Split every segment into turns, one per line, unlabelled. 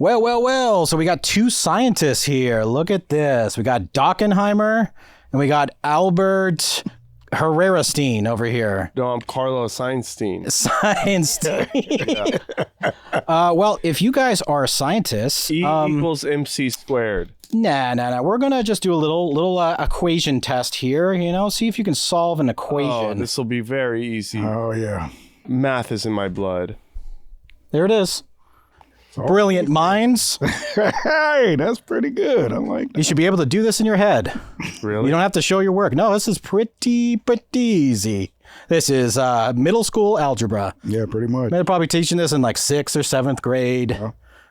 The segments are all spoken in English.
Well. So we got two scientists here. Look at this. We got Dockenheimer and we got Albert Herrerastein over here.
No, I'm Carlos Einstein.
Well, if you guys are scientists...
E equals MC squared.
Nah. We're going to just do a little equation test here, see if you can solve an equation.
Oh, this will be very easy.
Oh, yeah.
Math is in my blood.
There it is. Brilliant minds.
Hey, that's pretty good. I like that.
You should be able to do this in your head.
Really?
You don't have to show your work. No, this is pretty easy. This is middle school algebra.
Yeah, pretty much.
They're probably teaching this in like 6th or 7th grade.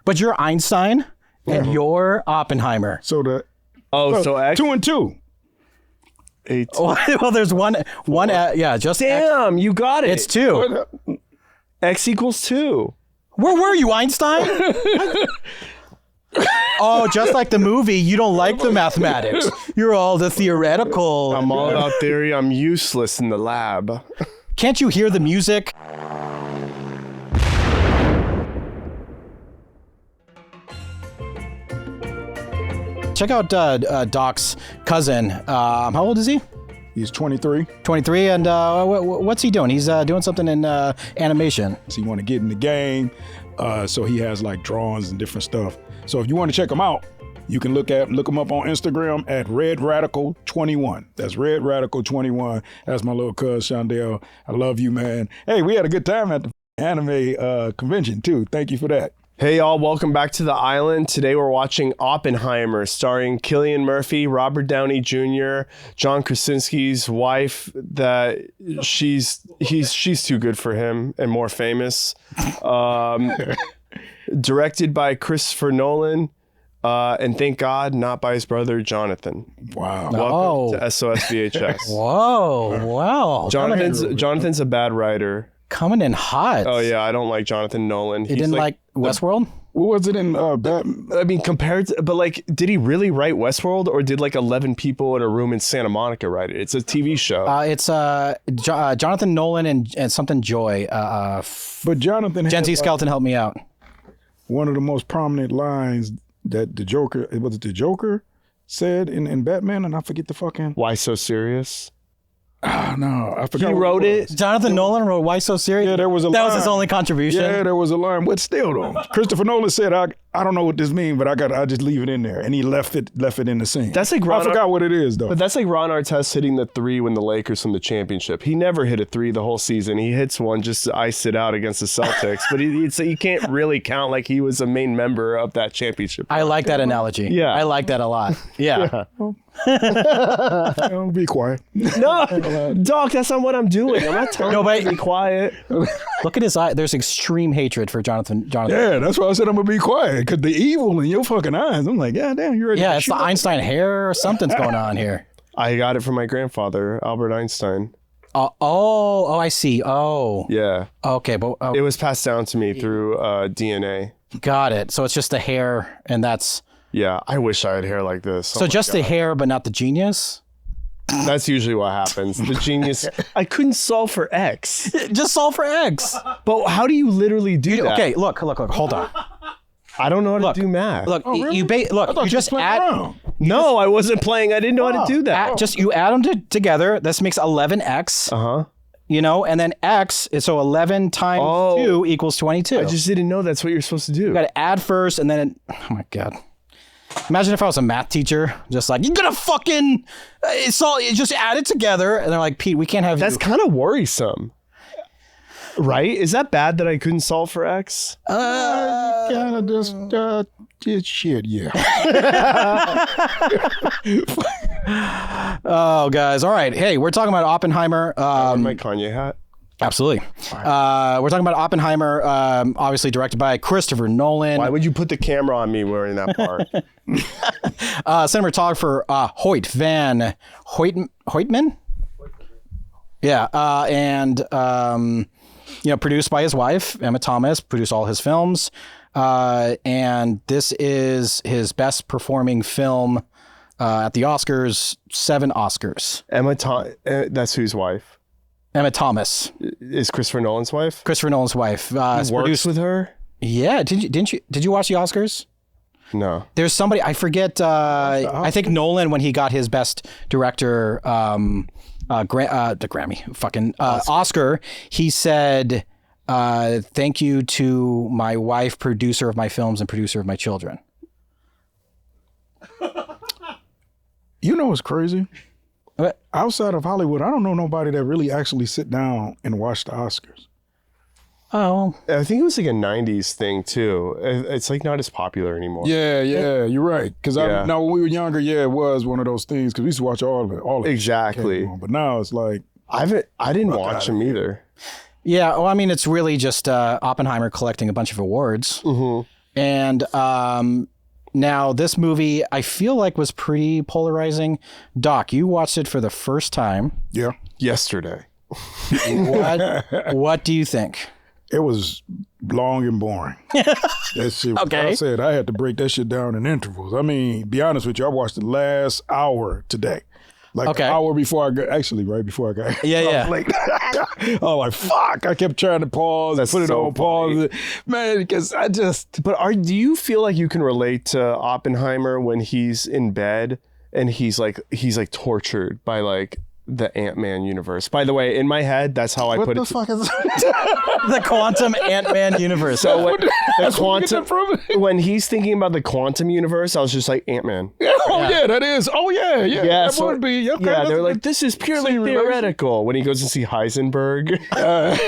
But you're Einstein and you're Oppenheimer.
So
so X?
2 and 2.
8.
Well, there's one. Just
Damn, you got it.
It's 2.
X equals 2.
Where were you, Einstein? Oh, just like the movie, you don't like the mathematics. You're all the theoretical.
I'm all about theory. I'm useless in the lab.
Can't you hear the music? Check out Doc's cousin. How old is he?
He's 23.
23, and what's he doing? He's doing something in animation.
So he want to get in the game, so he has like drawings and different stuff. So if you want to check him out, you can look him up on Instagram at Red Radical 21. That's Red Radical 21. That's my little cuz Shondell. I love you, man. Hey, we had a good time at the anime convention too. Thank you for that.
Hey y'all, welcome back to the island. Today we're watching Oppenheimer, starring Cillian Murphy, Robert Downey Jr., John Krasinski's wife. That she's too good for him and more famous. Directed by Christopher Nolan, and thank God not by his brother Jonathan.
Wow.
Welcome to SOS VHS.
Whoa, wow.
Jonathan's a bad writer.
Coming in hot.
Oh yeah, I don't like Jonathan Nolan.
You didn't like Westworld?
What was it in Batman?
I mean, compared to, but like, did he really write Westworld, or did like 11 people in a room in Santa Monica write it? It's a TV show.
It's Jonathan Nolan and something Joy.
But Jonathan
Gen Z Skeleton helped me out.
One of the most prominent lines that the Joker said in Batman, and I forget the fucking...
Why so serious?
No, I forgot.
He wrote it.
Jonathan Nolan wrote Why So Serious?
Yeah, there was a
That
line.
was his only contribution.
Yeah, there was a line, but still though. Christopher Nolan said, I don't know what this means, but I just leave it in there. And he left it in the scene.
That's like
I forgot what it is though.
But that's like Ron Artest hitting the 3 when the Lakers won the championship. He never hit a 3 the whole season. He hits one just to ice it out against the Celtics. But he can't really count like he was a main member of that championship.
I like that analogy.
Yeah.
I like that a lot. Yeah.
Be quiet.
No, Doc, that's not what I'm doing. I'm not telling you to be quiet.
Look at his eye. There's extreme hatred for Jonathan.
Yeah, that's why I said I'm gonna be quiet, because the evil in your fucking eyes. I'm like, yeah, damn, you're ready.
Yeah, it's the Einstein hair or something's going on here.
I got it from my grandfather, Albert Einstein.
I see. Oh.
Yeah.
Okay, but
It was passed down to me through DNA.
got it. So it's just the hair, and that's
Yeah, I wish I had hair like this.
so just the hair, but not the genius.
That's usually what happens. The genius. I couldn't solve for X.
Just solve for X.
But how do you literally do that?
Okay, look. Hold on.
I don't know how to do math.
Look,
really?
you just add.
No, I wasn't playing. I didn't know how to do that.
You add them together. This makes 11x. And then x is so 11 times 2 equals 22.
I just didn't know that's what you're supposed to do.
You got to add first, and then oh my god. Imagine if I was a math teacher, just like, you're gonna fucking just add it together, and they're like, Pete, we can't have
That's kind of worrisome, right? Is that bad that I couldn't solve for X?
Kind of just shit, yeah.
Oh, guys, all right. Hey, we're talking about Oppenheimer.
My Kanye hat.
Absolutely. We're talking about Oppenheimer, obviously directed by Christopher Nolan.
Why would you put the camera on me wearing that part?
Cinematographer Hoyt Van Hoytman? Yeah, and produced by his wife, Emma Thomas, produced all his films. And this is his best performing film at the Oscars, 7 Oscars.
That's whose wife?
Emma Thomas.
Is Christopher Nolan's wife?
Christopher Nolan's wife.
He works with her?
Yeah, did you watch the Oscars?
No.
There's somebody, I forget, I think Nolan, when he got his best director, the Grammy, fucking Oscar, he said, thank you to my wife, producer of my films and producer of my children.
You know what's crazy?
What?
Outside of Hollywood, I don't know nobody that really actually sit down and watch the Oscars.
Oh,
I think it was like a 90s thing too. It's like not as popular anymore.
Yeah, you're right. Because
Yeah.
now when we were younger, it was one of those things because we used to watch all of it.
Exactly.
But now it's like,
I didn't watch them either.
yeah. Well, I mean, it's really just Oppenheimer collecting a bunch of awards. Mm-hmm. And now this movie, I feel like, was pretty polarizing. Doc, you watched it for the first time.
yeah,
Yesterday.
What do you think?
it was long and boring. That shit.
Okay.
I said I had to break that shit down in intervals. I mean, be honest with you, I watched the last hour today. Like an hour before I got, actually right before I got
Yeah.
late. I was like, fuck. I kept trying to pause.
That's
put it
so
on pause. Man, because I just.
But do you feel like you can relate to Oppenheimer when he's in bed and he's like tortured by like the Ant-Man universe? By the way, in my head, that's how I put it.
What the fuck is that?
The quantum Ant-Man universe.
So when,
That's where you get that from?
when he's thinking about the quantum universe, I was just like Ant-Man.
That is. Oh, yeah. That
so-
would be. Okay,
Yeah,
that's
they're
a
like,
good-
this is purely
same
theoretical. When he goes to see Heisenberg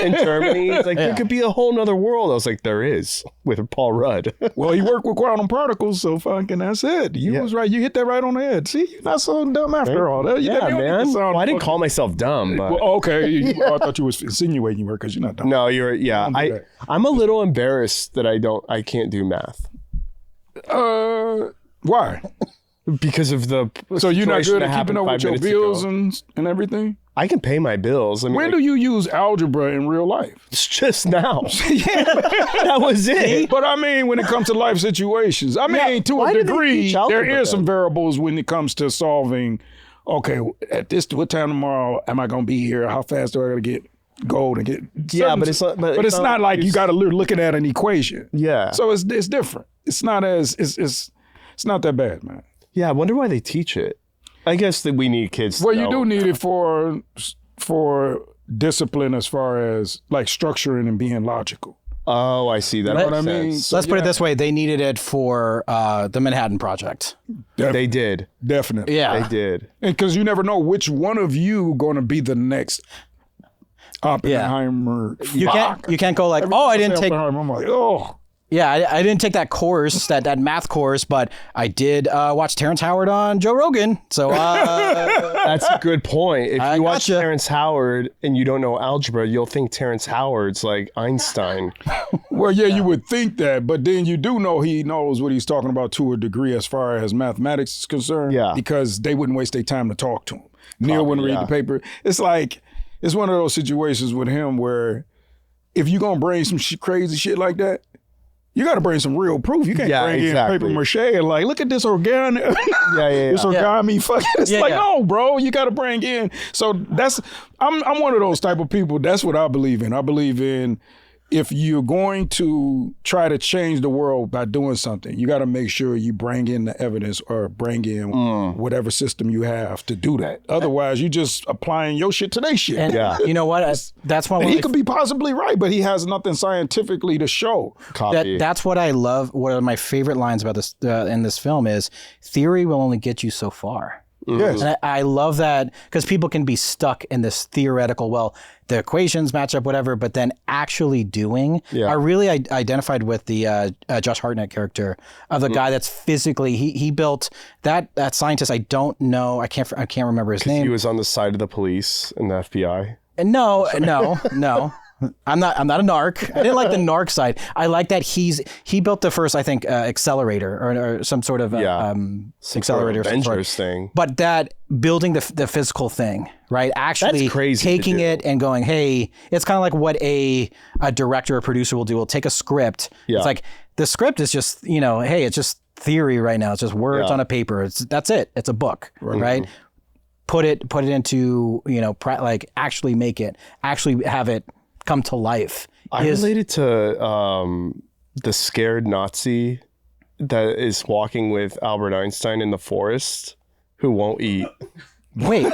in Germany, he's like, there could be a whole nother world. I was like, there is, with Paul Rudd.
Well, he worked with quantum particles, so fucking that's it. You was right. You hit that right on the head. See, you're not so dumb after all. That,
Yeah,
you don't need to
man.
sound
Well, I didn't
fucking-
call myself dumb, but
Well, okay. I thought you was insinuating you were because you're not dumb.
no, you're yeah.
Don't do that.
I'm a little embarrassed that I can't do math
Why?
because of the.
So you're not
situation
good
that
at keeping
happened
up with
5
your
minutes
bills
ago.
and everything?
I can pay my bills. I mean,
When do you use algebra in real life?
it's just now. That was it.
But I mean, when it comes to life situations, I mean, to
why
a
do they
degree,
teach
there
algebra
is some
then?
variables when it comes to solving. Okay, at what time tomorrow am I going to be here? How fast do I got to get gold and get?
Yeah, but it's not.
But it's not like you got to looking at an equation.
Yeah.
So it's different. It's not as it's not that bad, man.
Yeah, I wonder why they teach it. I guess that we need kids.
Well,
to
you
know.
do need it for discipline as far as like structuring and being logical.
Oh, I see. That
Let-
makes
What I mean,
sense.
so
Let's put it this way. They needed it for the Manhattan Project.
They did.
Definitely.
Yeah.
They did.
Because you never know which one of you going to be the next Oppenheimer.
You can't go like, oh, I didn't take.
Oppenheimer. I'm like, oh.
Yeah, I didn't take that course, that math course, but I did watch Terrence Howard on Joe Rogan. So
That's a good point. If
I
you watch
gotcha.
Terrence Howard and you don't know algebra, you'll think Terrence Howard's like Einstein.
Well, yeah, you would think that, but then you do know he knows what he's talking about to a degree as far as mathematics is concerned.
Yeah.
Because they wouldn't waste their time to talk to him. Neil wouldn't read the paper. It's like, it's one of those situations with him where if you're going to bring some crazy shit like that, you got to bring some real proof. You can't bring in paper mache and like, look at this organic, this origami fucking. It's no, bro, you got to bring in. So I'm one of those type of people. That's what I believe in. I believe in if you're going to try to change the world by doing something, you got to make sure you bring in the evidence or bring in whatever system you have to do that. Otherwise, you just applying your shit to their shit.
and you know what? That's why
He could be possibly right, but he has nothing scientifically to show.
that's what I love. One of my favorite lines about this in this film is theory will only get you so far.
Yes.
And I love that because people can be stuck in this theoretical, well, the equations match up, whatever, but then actually doing. I really identified with the Josh Hartnett character of the guy that's physically, he built that scientist. I don't know. I can't remember his name.
He was on the side of the police and the FBI.
And no. I'm not a narc. I didn't like the narc side. I like that he built the first, I think, accelerator or some sort of accelerator,
Avengers thing.
But that building the physical thing, right? Actually
That's crazy to
taking
do.
it and going, hey, it's kind of like what a director or producer will do. We'll take a script.
Yeah.
It's like the script is just, hey, it's just theory right now. It's just words on a paper. That's it. It's a book, right? Put it into, like actually make it, actually have it come to life.
I related to the scared Nazi that is walking with Albert Einstein in the forest who won't eat.
Wait.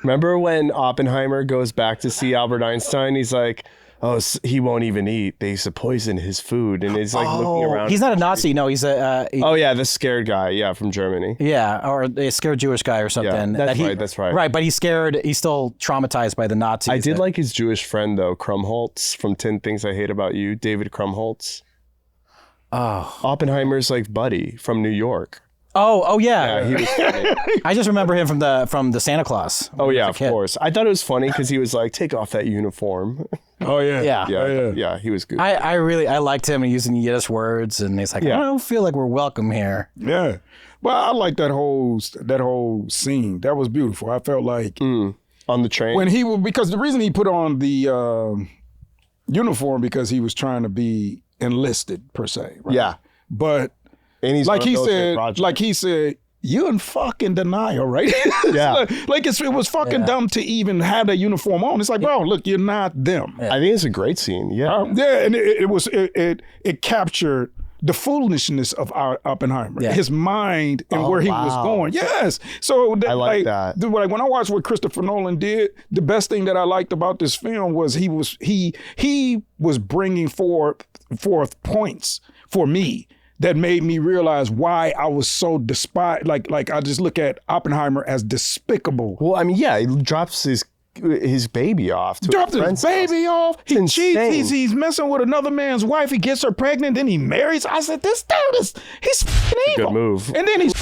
Remember when Oppenheimer goes back to see Albert Einstein? He's like, oh, he won't even eat. They used to poison his food. And he's like looking around.
He's not a Nazi. No, he's a...
oh, yeah, the scared guy. Yeah, from Germany.
Yeah, or a scared Jewish guy or something.
Yeah, that's right.
Right, but he's scared. He's still traumatized by the Nazis.
I did like his Jewish friend, though, Krumholtz from 10 Things I Hate About You, David Krumholtz.
Oh.
Oppenheimer's like buddy from New York.
Oh yeah.
Yeah, he was funny.
I just remember him from the Santa Claus.
Oh yeah, of course. I thought it was funny because he was like, "Take off that uniform."
Oh yeah.
Yeah. He was good.
I liked him using Yiddish words, and he's like, I don't feel like we're welcome here.
Yeah. Well, I like that whole scene. That was beautiful. I felt like
on the train
because the reason he put on the uniform because he was trying to be enlisted per se. Right?
Yeah.
But
and he's
like he said, you in fucking denial, right?
Yeah.
it was fucking dumb to even have that uniform on. It's like, bro, look, you're not them.
I think it's a great scene. Yeah.
And it captured the foolishness of our Oppenheimer, his mind and where he was going. Yes. So
I like that.
When I watched what Christopher Nolan did, the best thing that I liked about this film was he was bringing forth points for me that made me realize why I was so despised. Like I just look at Oppenheimer as despicable.
Well, I mean, yeah, he drops his baby off.
Dropped his baby off. He cheats. He's messing with another man's wife. He gets her pregnant. Then he marries. I said, this dude he's f***ing evil.
Good move.
And then he's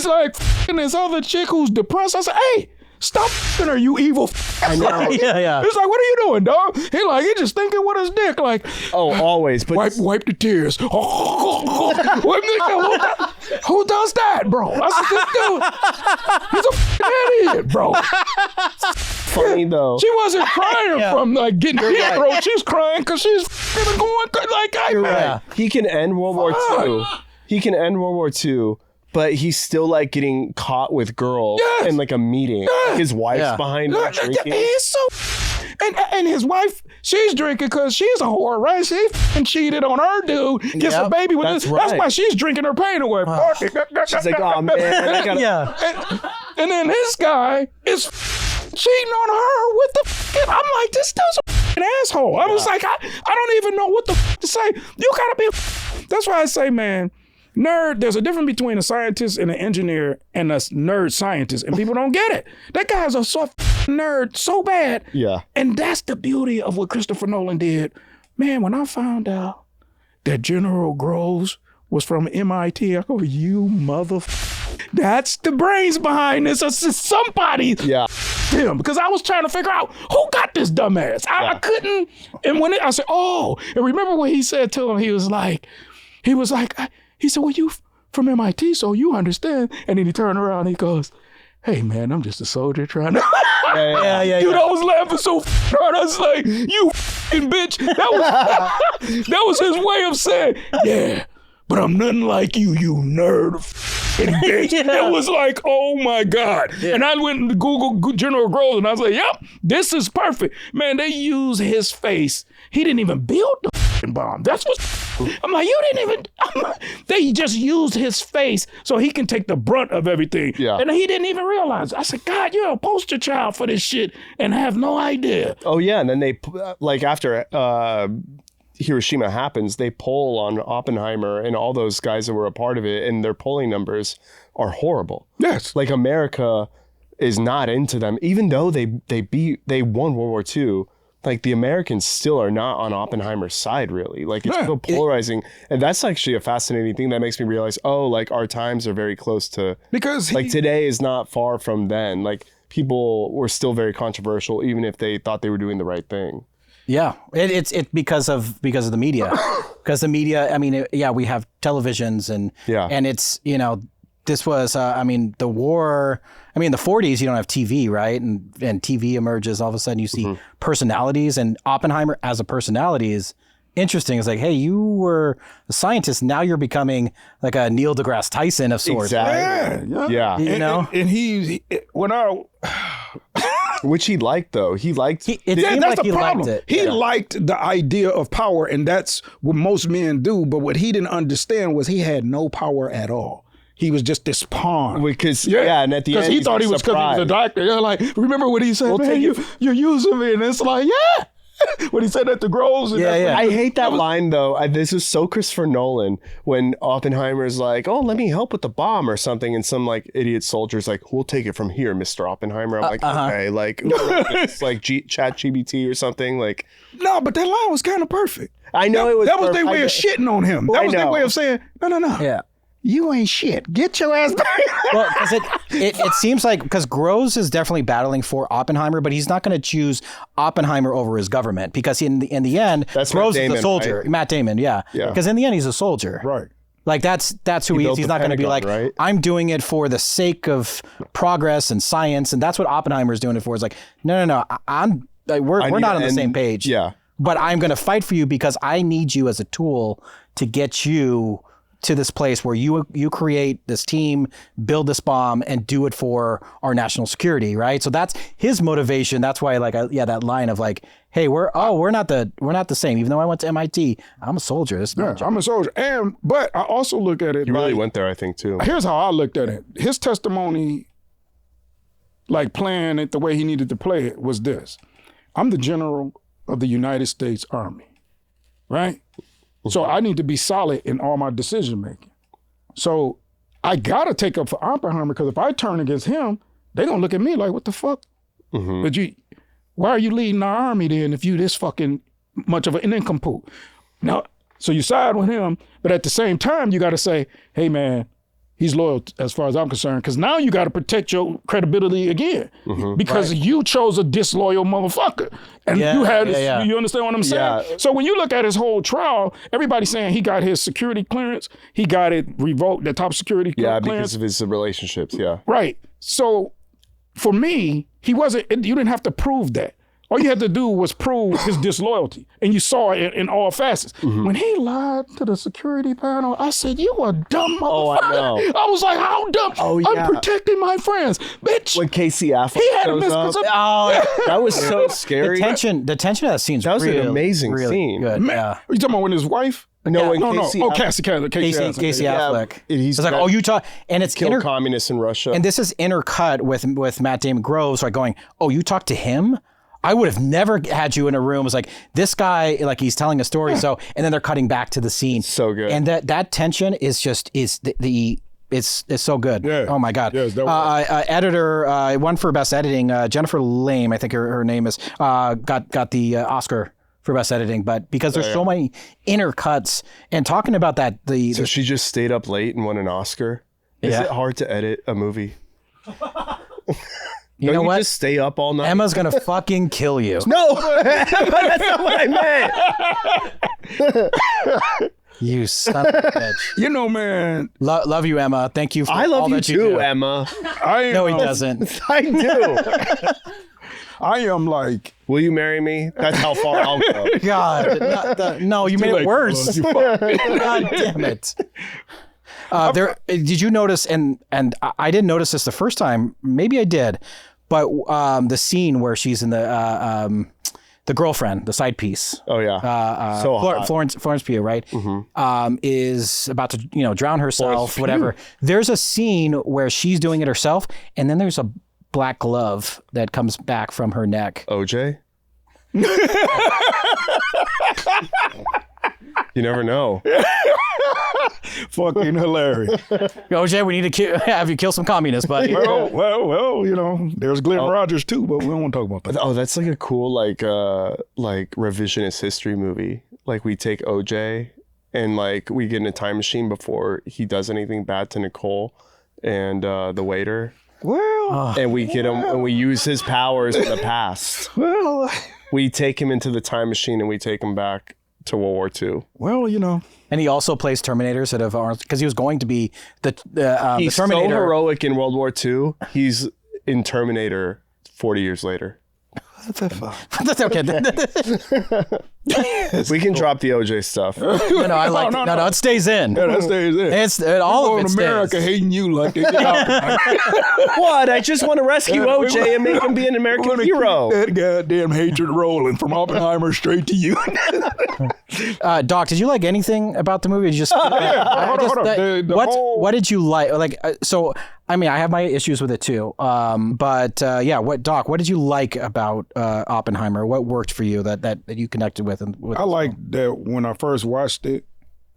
like f***ing this other chick who's depressed. I said, hey, stop f***ing her, you evil
I know. Yeah.
It's like, what are you doing, dog? He just thinking with his dick, like,
oh, always. But
wipe the tears. Who does that, bro? I said, this dude, he's a f***ing idiot, bro.
Funny though.
She wasn't crying from like getting hit, bro. She's crying because she's f***ing going like, hey, man.
Right. He can end World War II. He can end World War II. But he's still like getting caught with girls in like a meeting. Yes. His wife's behind him drinking.
He's so and his wife, she's drinking because she's a whore, right? She f***ing cheated on her dude, gets a baby with this. Right. That's why she's drinking her pain away.
She's like, oh man, I gotta...
And then this guy is cheating on her with the f***ing, I'm like, this dude's a f***ing asshole. I was like, I don't even know what the f*** to say. You gotta be That's why I say, man, nerd, there's a difference between a scientist and an engineer and a nerd scientist, and people don't get it. That guy's a soft nerd so bad.
Yeah.
And that's the beauty of what Christopher Nolan did. Man, when I found out that General Groves was from MIT, I go, you that's the brains behind this. It's somebody.
Yeah.
Him, because I was trying to figure out who got this dumbass. I couldn't. And when I said, oh, and remember what he said to him? He was like, he said, well, you from MIT, so you understand. And then he turned around and he goes, hey, man, I'm just a soldier trying to...
Yeah.
Dude, I was laughing so hard. I was like, you f***ing bitch. That was his way of saying, yeah, but I'm nothing like you nerd f***ing bitch. It was like, oh, my God. Yeah. And I went to Google General Groves and I was like, yep, this is perfect. Man, they use his face. He didn't even build the f***ing bomb. That's what... I'm like, you didn't even... They just used his face so he can take the brunt of everything. Yeah. And he didn't even realize. I said, God, you're a poster child for this shit and have no idea.
Oh, yeah. And then they, like after Hiroshima happens, they poll on Oppenheimer and all those guys that were a part of it, and their polling numbers are horrible.
Yes.
Like America is not into them, even though they won World War II. Like the Americans still are not on Oppenheimer's side, really. Like it's still polarizing, and that's actually a fascinating thing that makes me realize, oh, like our times are very close to, because like today is not far from then. Like people were still very controversial, even if they thought they were doing the right thing.
Yeah, it's because of the media, because the media. I mean, we have televisions and it's this was the war. I mean, in the 40s, you don't have TV, right? And TV emerges. All of a sudden, you see personalities. And Oppenheimer as a personality is interesting. It's like, hey, you were a scientist. Now you're becoming like a Neil deGrasse Tyson of sorts.
Exactly.
Yeah.
You know?
And he when I...
Which he liked, though. He liked...
It
Yeah,
seemed
that's
like
the
he
problem.
liked it.
He
Yeah.
liked the idea of power, and that's what most men do. But what he didn't understand was he had no power at all. He was just this pawn.
Because, and at the end,
he thought he was because he was a doctor. Yeah, like, remember what he said, man, you're using me. And it's like, yeah. When he said that to Groves. And
I hate that line, though. This is so Christopher Nolan when Oppenheimer's like, oh, let me help with the bomb or something. And some like idiot soldier's like, we'll take it from here, Mr. Oppenheimer. I'm like, okay, like, it's like Chat GBT or something. Like,
no, but that line was kind of perfect.
I know it was.
That was their way of shitting on him. That was their way of saying, no.
Yeah.
You ain't shit. Get your ass back.
Well, because it seems like, because Groves is definitely battling for Oppenheimer, but he's not going to choose Oppenheimer over his government, because in the end,
That's
Groves
Matt Damon,
is a soldier.
right?
Matt Damon, yeah. Because in the end, he's a soldier.
Right.
Like that's who he is.
built
He's
the
not going to be
Pentagon,
like,
right?
I'm doing it for the sake of progress and science, and that's what Oppenheimer's doing it for. It's like, no, we're not on the same page.
Yeah.
But I'm going to fight for you because I need you as a tool to get you to this place where you create this team, build this bomb, and do it for our national security, right? So that's his motivation. That's why, like, that line of like, hey, we're not the same. Even though I went to MIT, I'm a soldier.
I'm a soldier, but I also look at it.
He really went there, I think, too.
Here's how I looked at it. His testimony, like playing it the way he needed to play it, was this: I'm the general of the United States Army, right? So I need to be solid in all my decision making. So I gotta take up for Oppenheimer, because if I turn against him, they're gonna look at me like, what the fuck? But why are you leading our army then if you this fucking much of an nincompoop? Now, so you side with him, but at the same time, you gotta say, hey man, he's loyal as far as I'm concerned, because now you gotta protect your credibility again, because you chose a disloyal motherfucker. And you had this, you understand what I'm saying?
Yeah.
So when you look at his whole trial, everybody's saying he got his security clearance, he got it revoked, the top security clearance.
Because of his relationships,
Right. So for me, you didn't have to prove that. All you had to do was prove his disloyalty, and you saw it in all facets. When he lied to the security panel, I said, you a dumb motherfucker.
Oh, I know.
I was like, how dumb?
Oh, yeah.
I'm protecting my friends. Bitch.
When Casey Affleck
He had a
shows up,
misconception.
that was so scary.
The tension of that scene's
That was
really,
an amazing
really
scene.
good.
Man,
Yeah.
are you talking about when his wife?
No,
Casey
Affleck.
He's
It's like,
got-
you talk, and it's
Kill communists in Russia.
and this is intercut with Matt Damon Groves, like going, oh, you talked to him? I would have never had you in a room. It's like, this guy, like, he's telling a story. So, and then they're cutting back to the scene.
So good.
And that tension is just, it's so good.
Yeah.
Oh my God.
Yes, that was.
Editor, won for best editing. Jennifer Lame, I think her name is, got the Oscar for best editing, but because there's so many intercuts and talking about that,
so she just stayed up late and won an Oscar. Is it hard to edit a movie?
You know what?
Just stay up all night.
Emma's gonna fucking kill you.
No, that's not what I meant.
You son of a bitch.
You know, man.
Love you, Emma. Thank you for
I love
all
you
that you
too,
do.
Emma.
No, he doesn't.
I do.
I am like.
Will you marry me? That's how far I'll go.
God, no, you made it worse. God damn it. Did you notice? And I didn't notice this the first time. Maybe I did, but the scene where she's in the girlfriend, the side piece.
Oh yeah, so hot.
Florence Pugh, right? Is about to drown herself. Whatever. There's a scene where she's doing it herself, and then there's a black glove that comes back from her neck.
OJ. You never know.
Fucking hilarious.
OJ, we need to have you kill some communists, buddy.
Well, there's Glenn Rogers too, but we don't want to talk about that.
Oh, that's like a cool like revisionist history movie. Like we take OJ and like we get in a time machine before he does anything bad to Nicole and the waiter.
Well,
and we get him and we use his powers in the past.
Well,
we take him into the time machine and we take him back to World War II.
Well,
And he also plays Terminator instead of Arnold, because he was going to be the
He's
Terminator.
so heroic in World War II. He's in Terminator 40 years later.
That's okay.
We can drop the OJ stuff.
No, I like it. No, it stays in.
Yeah, that stays in.
All of it
America
stays.
hating you like they did.
What? I just want to rescue OJ and make him be an American hero.
That goddamn hatred rolling from Oppenheimer straight to you.
Doc, did you like anything about the movie? You just
Hold on.
What did you like? Like, so I mean, I have my issues with it too. But Doc, what did you like about Oppenheimer? What worked for you that you connected with?
I liked that when I first watched it,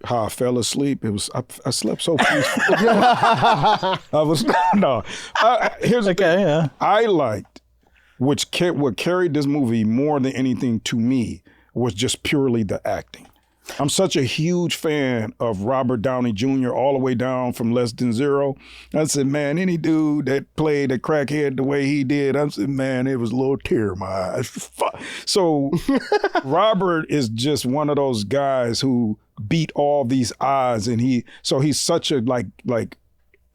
how I fell asleep. It was I slept so peaceful. Here's the thing.
Yeah.
I liked what carried this movie more than anything to me was just purely the acting. I'm such a huge fan of Robert Downey Jr. all the way down from Less Than Zero. I said, man, any dude that played a crackhead the way he did, I said, man, it was a little tear in my eyes. So Robert is just one of those guys who beat all these odds, and he's such a like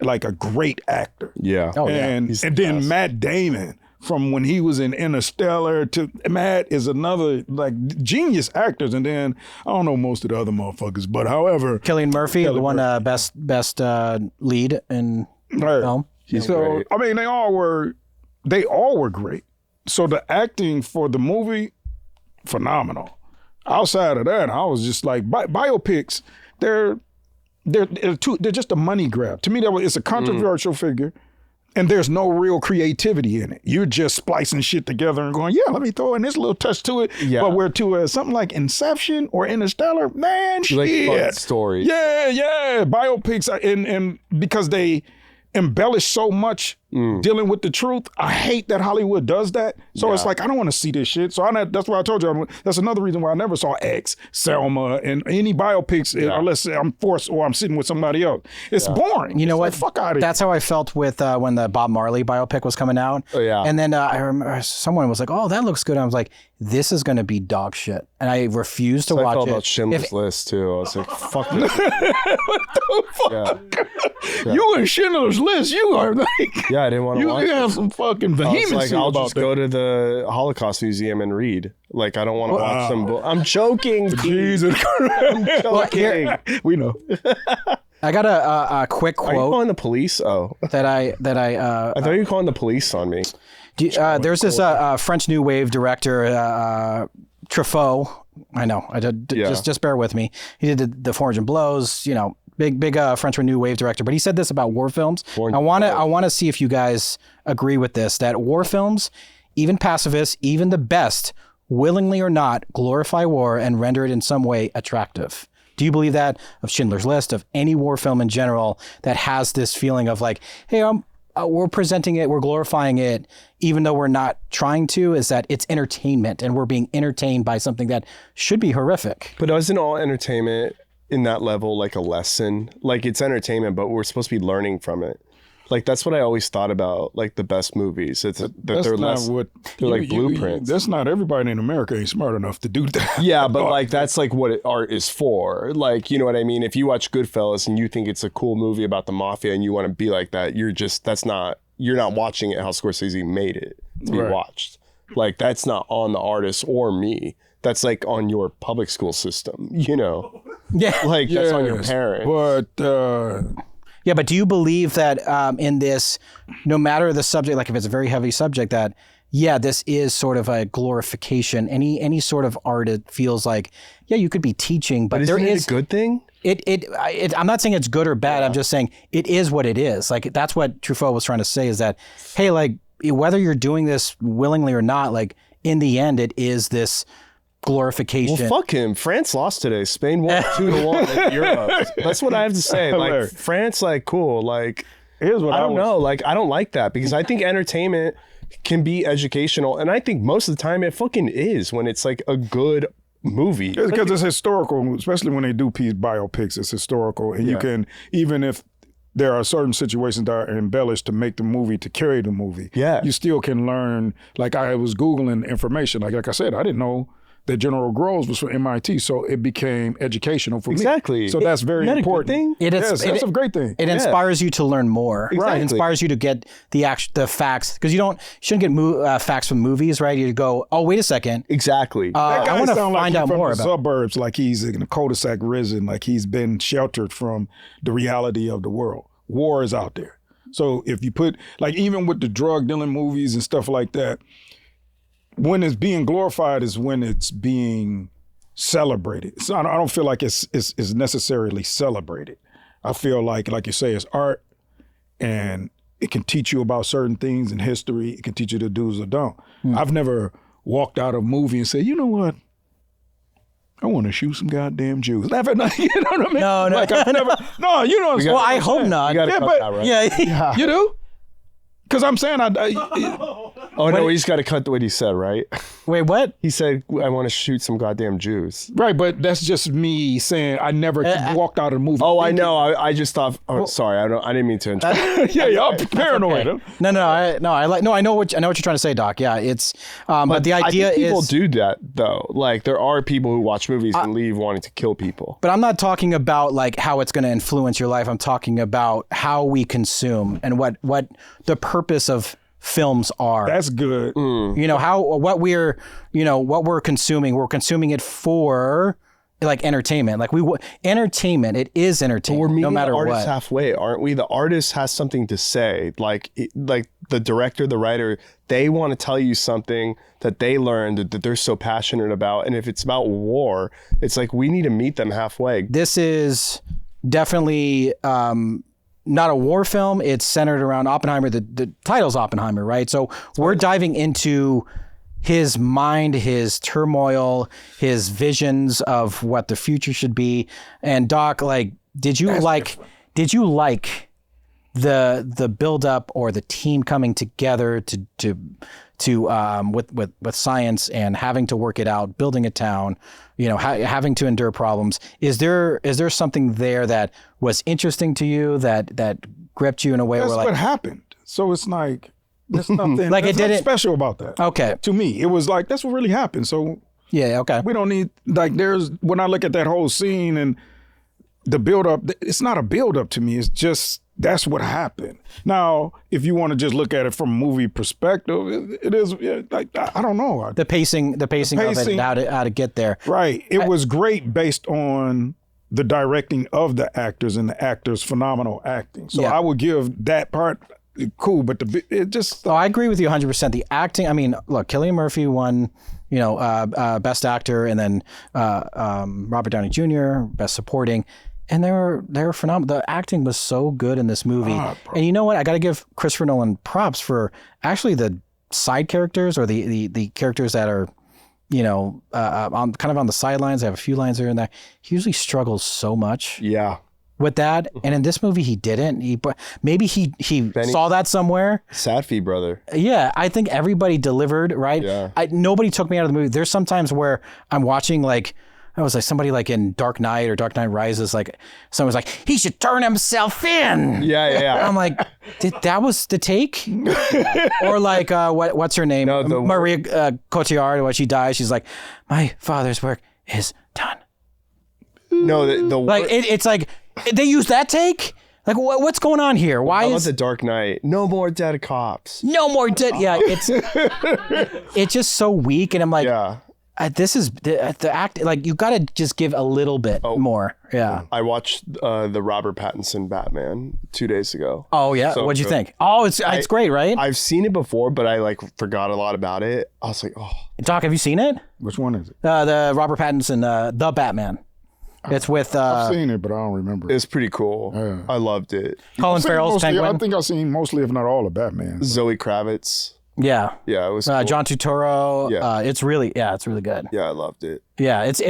a great actor.
Yeah.
Oh, yeah.
And then Matt Damon. From when he was in Interstellar to Matt is another like genius actors, and then I don't know most of the other motherfuckers, but however,
Cillian Murphy, the one best lead in film.
He's
so
great.
I mean they all were great. So the acting for the movie, phenomenal. Outside of that, I was just like biopics. They're just a money grab. To me, it's a controversial figure. And there's no real creativity in it. You're just splicing shit together and going, yeah, let me throw in this little touch to it.
Yeah.
But we're to something like Inception or Interstellar, man,
You like
shit.
fun stories.
Yeah. Biopics, and because they embellish so much dealing with the truth, I hate that Hollywood does that. So it's like, I don't want to see this shit. So that's why I told you, that's another reason why I never saw X, Selma, and any biopics unless I'm forced or I'm sitting with somebody else. It's boring.
You know what?
Like, fuck out of here.
That's how I felt with when the Bob Marley biopic was coming out.
Oh, yeah.
And then I remember someone was like, "Oh, that looks good." And I was like, "This is going to be dog shit," and I refused to
I
watch
felt
it.
about Schindler's List too. I was like, fuck it.
What the fuck? You in Schindler's List, you are like,
Yeah, I didn't want to watch
you
it.
have some fucking
I was
vehemency
like, I'll
about
just
that.
go to the Holocaust Museum and read. Like, I don't want to watch some. I'm joking.
Jesus Christ.
Joking.
We know.
I got a quick
Are you
quote
calling the police? Oh,
that I
I thought you were calling the police on me.
there's this French New Wave director Truffaut. I know. Just bear with me. He did the Forge and Blows. You know, big French New Wave director. But he said this about war films. I want to see if you guys agree with this. That war films, even pacifists, even the best, willingly or not, glorify war and render it in some way attractive. Do you believe that of Schindler's List, of any war film in general that has this feeling of like, hey, we're presenting it, we're glorifying it, even though we're not trying to, is that it's entertainment and we're being entertained by something that should be horrific?
But isn't all entertainment in that level like a lesson? Like, it's entertainment, but we're supposed to be learning from it. Like, that's what I always thought about, like, the best movies. It's that they're like blueprints.
That's not everybody in America ain't smart enough to do that.
Yeah, but like, that's like what art is for. Like, you know what I mean? If you watch Goodfellas and you think it's a cool movie about the mafia and you want to be like that, you're not watching it how Scorsese made it to be watched. Like, that's not on the artist or me. That's like on your public school system, you know?
Yeah.
Like, that's on your parents.
But
Yeah, but do you believe that in this, no matter the subject, like if it's a very heavy subject, that this is sort of a glorification. Any sort of art, it feels like, you could be teaching, but there is
a good thing.
I'm not saying it's good or bad. I'm just saying it is what it is. Like, that's what Truffaut was trying to say, is that, hey, like, whether you're doing this willingly or not, like, in the end, it is this glorification.
Well, fuck him. France lost today. Spain won 2-1 in Europe. That's what I have to say. Like, France, like, cool. Like,
here's what
I don't know. Like, I don't like that, because I think entertainment can be educational, and I think most of the time it fucking is when it's like a good movie.
Because it's historical, especially when they do biopics, it's historical, and you can, even if there are certain situations that are embellished to make the movie, to carry the movie, you still can learn. Like, I was Googling information. Like I said, I didn't know that General Groves was from MIT, so it became educational for me.
Exactly.
So that's very
Isn't that a good
important.
thing?
Yes, that's a great thing.
It inspires you to learn more.
Exactly.
It inspires you to get the facts, because you shouldn't get facts from movies, right? You go, oh, wait a second.
Exactly.
That guy
I want to
sound like
find
he's
out
from
more
the
about.
suburbs, like he's in a cul-de-sac risen, like he's been sheltered from the reality of the world. War is out there. So if you put, like even with the drug dealing movies and stuff like that, when it's being glorified is when it's being celebrated. So I don't feel like it's necessarily celebrated. I feel like you say, it's art, and it can teach you about certain things in history. It can teach you the do's or don't. I've never walked out of a movie and said, you know what? I want to shoot some goddamn Jews. Laugh at night, you know what I mean?
No,
like I've never. No, you know.
Well, I hope not.
You gotta cut that, right?
Yeah.
You do? Because I'm saying
Oh no, we just got to cut what he said, right?
Wait, what?
He said, "I want to shoot some goddamn Jews."
right, but that's just me saying I never walked out of the movie.
Oh, I know. I just thought. Oh, sorry. I didn't mean to interrupt.
yeah, y'all paranoid.
Okay. No, I know what you're trying to say, Doc. Yeah, it's but the idea
I think people
is
do that though. Like there are people who watch movies and leave wanting to kill people.
But I'm not talking about like how it's going to influence your life. I'm talking about how we consume and what the purpose of films are.
That's good.
You know, what we're consuming. We're consuming it for like entertainment. Like entertainment. It is entertainment.
We're meeting
no matter
the artist
what.
halfway, aren't we? The artist has something to say. Like the director, the writer, they want to tell you something that they learned that they're so passionate about. And if it's about war, it's like we need to meet them halfway.
This is definitely not a war film. It's centered around Oppenheimer. The title's Oppenheimer, right? So we're diving into his mind, his turmoil, his visions of what the future should be. And Doc, like, did you like the build up or the team coming together to with science and having to work it out, building a town, having to endure problems? Is there something there that was interesting to you that gripped you in a way
That's
where like
what happened. So it's like there's nothing
Like
there's
it didn't-
nothing special about that.
Okay.
To me, it was like that's what really happened. So
Yeah, okay.
we don't need when I look at that whole scene and the build up, it's not a build up to me. It's just that's what happened. Now, if you want to just look at it from a movie perspective, it is like I don't know.
The pacing of it, and how to get there.
Right. It was great based on the directing of the actors and the actors' phenomenal acting. So
Yeah.
I would give that part cool, but it just
Oh, I agree with you 100%. The acting, I mean, look, Cillian Murphy won, Best Actor, and then Robert Downey Jr., Best Supporting. And they were phenomenal. The acting was so good in this movie. And you know what? I got to give Christopher Nolan props for actually the side characters or the characters that are, on the sidelines. They have a few lines here and there. He usually struggles so much
Yeah.
with that. And in this movie, he didn't. Maybe he saw that somewhere.
Sadfie brother.
Yeah, I think everybody delivered, right?
Yeah.
Nobody took me out of the movie. There's sometimes where I'm watching I was like somebody like in Dark Knight or Dark Knight Rises, like someone's like, he should turn himself in.
Yeah.
I'm like, that was the take? Or like, what's her name?
No,
Maria Cotillard, when she dies, she's like, my father's work is done.
No, the
Like, it's like, they use that take? Like, what's going on here? Why
How about
is
the Dark Knight? No more dead cops.
no more dead? Yeah, it's just so weak. And I'm like,
Yeah.
this is the act. Like, you got to just give a little bit more. Yeah.
I watched the Robert Pattinson Batman 2 days ago.
Oh yeah.
So
What'd you
good.
think? Oh, it's great, right?
I've seen it before, but I forgot a lot about it. I was like, oh.
Doc, have you seen it?
which one is it?
The Robert Pattinson, the Batman. It's with
I've seen it, but I don't remember.
It's pretty cool.
Yeah.
I loved it.
Colin
I've seen
Farrell's
mostly-
Penguin.
I think I've seen mostly, if not all, of Batman.
Zoe Kravitz.
Yeah.
Yeah, it was cool.
John Turturro.
Yeah.
It's really good.
Yeah, I loved it.
Yeah. It's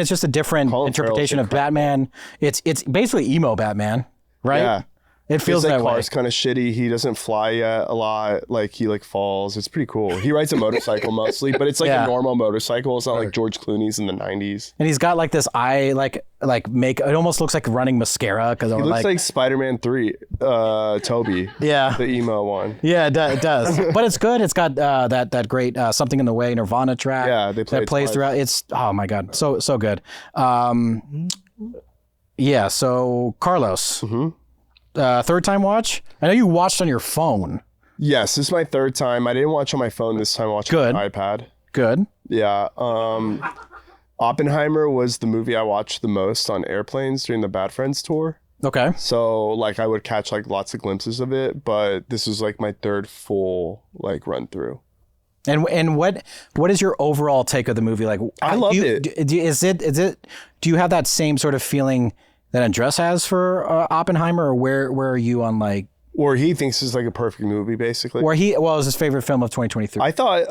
just a different
Colin
interpretation
Farrell's
of Batman. It's basically emo Batman, right?
Yeah.
It feels
his,
that way.
car's kind of shitty. He doesn't fly yet a lot. Like he falls. It's pretty cool. He rides a motorcycle mostly, but it's like a normal motorcycle. It's not like George Clooney's in the 90s.
And he's got like this eye, like make. It almost looks like running mascara because
he looks like Spider-Man 3, Toby.
Yeah,
the emo one.
Yeah, it does. But it's good. It's got that great Something in the Way Nirvana track.
Yeah, they play
that plays throughout. It's oh my god, so good. Yeah. So Carlos. Mm-hmm. Third time watch? I know you watched on your phone.
Yes, this is my third time. I didn't watch on my phone this time. I watched on my iPad.
Good.
Yeah. Oppenheimer was the movie I watched the most on airplanes during the Bad Friends tour.
Okay.
So like I would catch like lots of glimpses of it, but this was like my third full like run through.
And what is your overall take of the movie? Like
I loved it.
Is it? Do you have that same sort of feeling that Andres has for Oppenheimer, or where are you on like?
Or he thinks it's like a perfect movie, basically.
Or it was his favorite film of 2023.
I thought,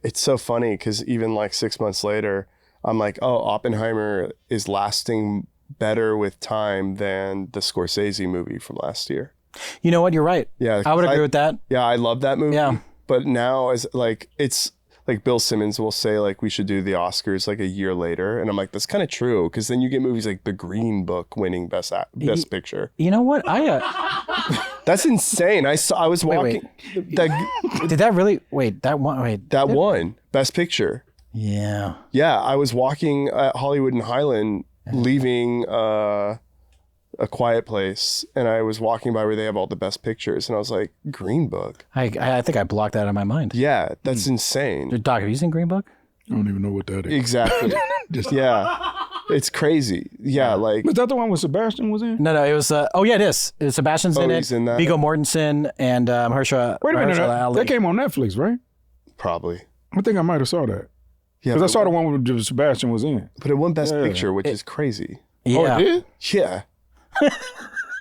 it's so funny because even like 6 months later, I'm like, oh, Oppenheimer is lasting better with time than the Scorsese movie from last year.
You know what? You're right.
Yeah,
I would agree with that.
Yeah, I love that movie.
Yeah.
But now it's like Bill Simmons will say like we should do the Oscars like a year later, and I'm like, that's kind of true because then you get movies like The Green Book winning best picture.
You know what?
That's insane. I was walking.
Did that really? Wait, that one. Wait,
that won best picture.
Yeah.
Yeah, I was walking at Hollywood and Highland, leaving A Quiet Place, and I was walking by where they have all the best pictures, and I was like, Green Book.
I think I blocked that out of my mind.
Yeah, that's insane.
Doc, have you seen Green Book?
I don't even know what that is.
Exactly. Yeah, it's crazy. Yeah, like.
Was that the one where Sebastian was in?
No, it was. Oh yeah, it is. Sebastian's in it.
He's in that.
Viggo Mortensen and Mahershala.
Wait a minute,
Ali.
that came on Netflix, right?
Probably.
I think I might have saw that.
Yeah,
because I saw the one where Sebastian was in.
But it won Best Picture, which is crazy.
Yeah.
Oh, it did?
Yeah.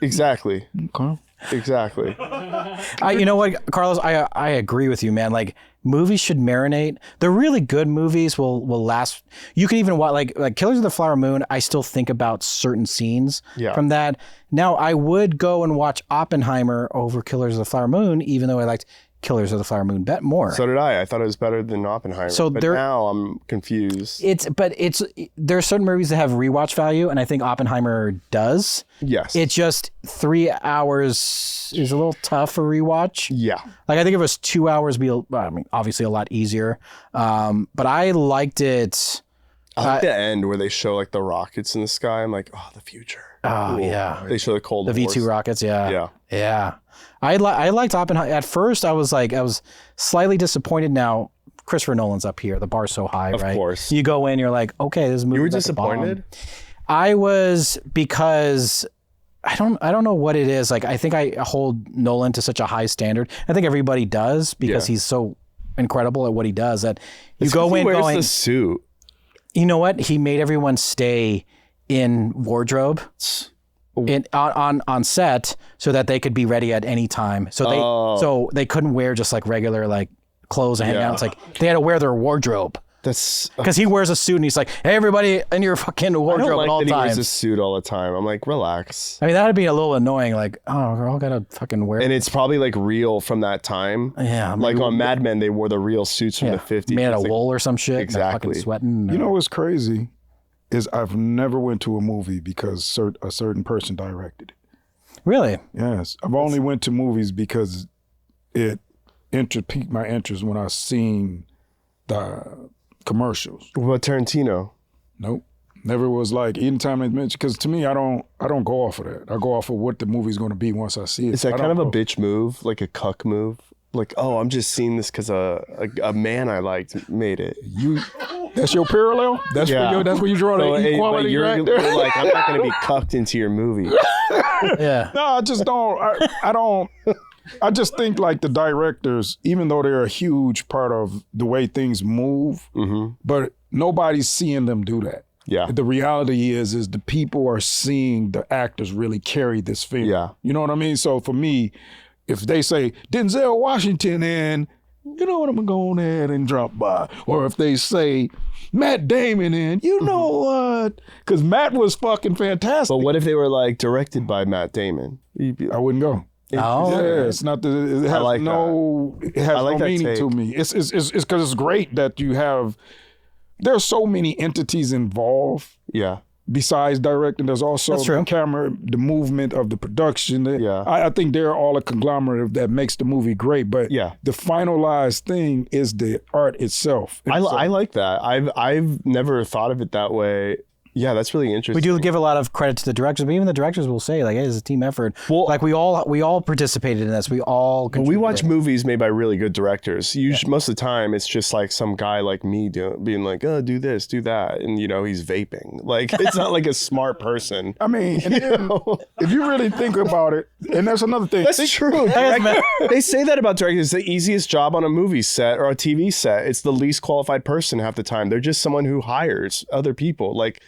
Exactly.
Okay.
Exactly.
You know what, Carlos? I agree with you, man. Like movies should marinate. The really good movies will last. You can even watch like Killers of the Flower Moon. I still think about certain scenes from that. Now I would go and watch Oppenheimer over Killers of the Flower Moon, even though I liked Killers of the Flower Moon more.
So did I. I thought it was better than Oppenheimer.
So
but now I'm confused.
There are certain movies that have rewatch value, and I think Oppenheimer does.
Yes.
It's just 3 hours is a little tough for rewatch.
Yeah.
Like I think if it was 2 hours, obviously a lot easier. But I liked it.
I like the end where they show like the rockets in the sky. I'm like, oh, the future.
Oh, cool. Yeah.
They show the Cold War.
The V2 rockets, yeah.
Yeah.
Yeah. I liked Oppenheimer. At first, I was slightly disappointed. Now, Christopher Nolan's up here. The bar's so high, right?
Of course.
You go in, you're like, okay, this movie.
You were disappointed?
I was, because I don't know what it is. Like, I think I hold Nolan to such a high standard. I think everybody does because he's so incredible at what he does that you go in
going.
He wears
the suit.
You know what? He made everyone stay in wardrobe. On set so that they could be ready at any time. So they couldn't wear just like regular like clothes and hang out. It's like they had to wear their wardrobe.
That's
because he wears a suit and he's like, hey, everybody in your fucking wardrobe at all times.
He wears a suit all the time. I'm like, relax.
I mean, that'd be a little annoying. Like, oh, we're all gotta fucking wear.
And it's probably like real from that time.
Yeah.
Like on Mad Men, they wore the real suits from the 50s.
Made out of wool or some shit.
Exactly.
Fucking sweating.
You know what's crazy is I've never went to a movie because a certain person directed it.
Really?
Yes. I've only went to movies because it piqued my interest when I seen the commercials.
What about Tarantino?
Nope. Never was like, anytime they mention, because to me, I don't go off of that. I go off of what the movie's going to be once I see it.
Is that kind of a bitch move, like a cuck move? Like, oh, I'm just seeing this because a man I liked made it.
That's your parallel? That's where you draw the equality right there?
You're like, I'm not going to be cucked into your movie.
Yeah. No, I just don't. I don't. I just think like the directors, even though they're a huge part of the way things move, but nobody's seeing them do that.
Yeah.
The reality is the people are seeing the actors really carry this film.
Yeah.
You know what I mean? So for me, if they say Denzel Washington and you know what, I'm gonna go on ahead and drop by. Or if they say Matt Damon in, you know what? Because Matt was fucking fantastic.
But what if they were like directed by Matt Damon?
I wouldn't go.
Oh,
Yeah, it's not the. It has
like
no. It has
like
no
that
meaning
take.
to me. It's because it's great that you have. There's so many entities involved.
Yeah.
Besides directing, there's also
That's true.
the camera, the movement of the production.
Yeah.
I think they're all a conglomerate that makes the movie great. But
Yeah.
the finalized thing is the art itself.
I like that. I've never thought of it that way. Yeah, that's really interesting.
We do give a lot of credit to the directors, but even the directors will say, like, hey, it's a team effort.
Well-
like we all participated in this. We all
When we watch
contributed.
movies made by really good directors, usually most of the time it's just like some guy like me being like, oh, do this, do that. And, you know, he's vaping. Like, it's not like a smart person.
I mean, and then, if you really think about it, and that's another thing.
That's true. They say that about directors. It's the easiest job on a movie set or a TV set. It's the least qualified person half the time. They're just someone who hires other people. Like,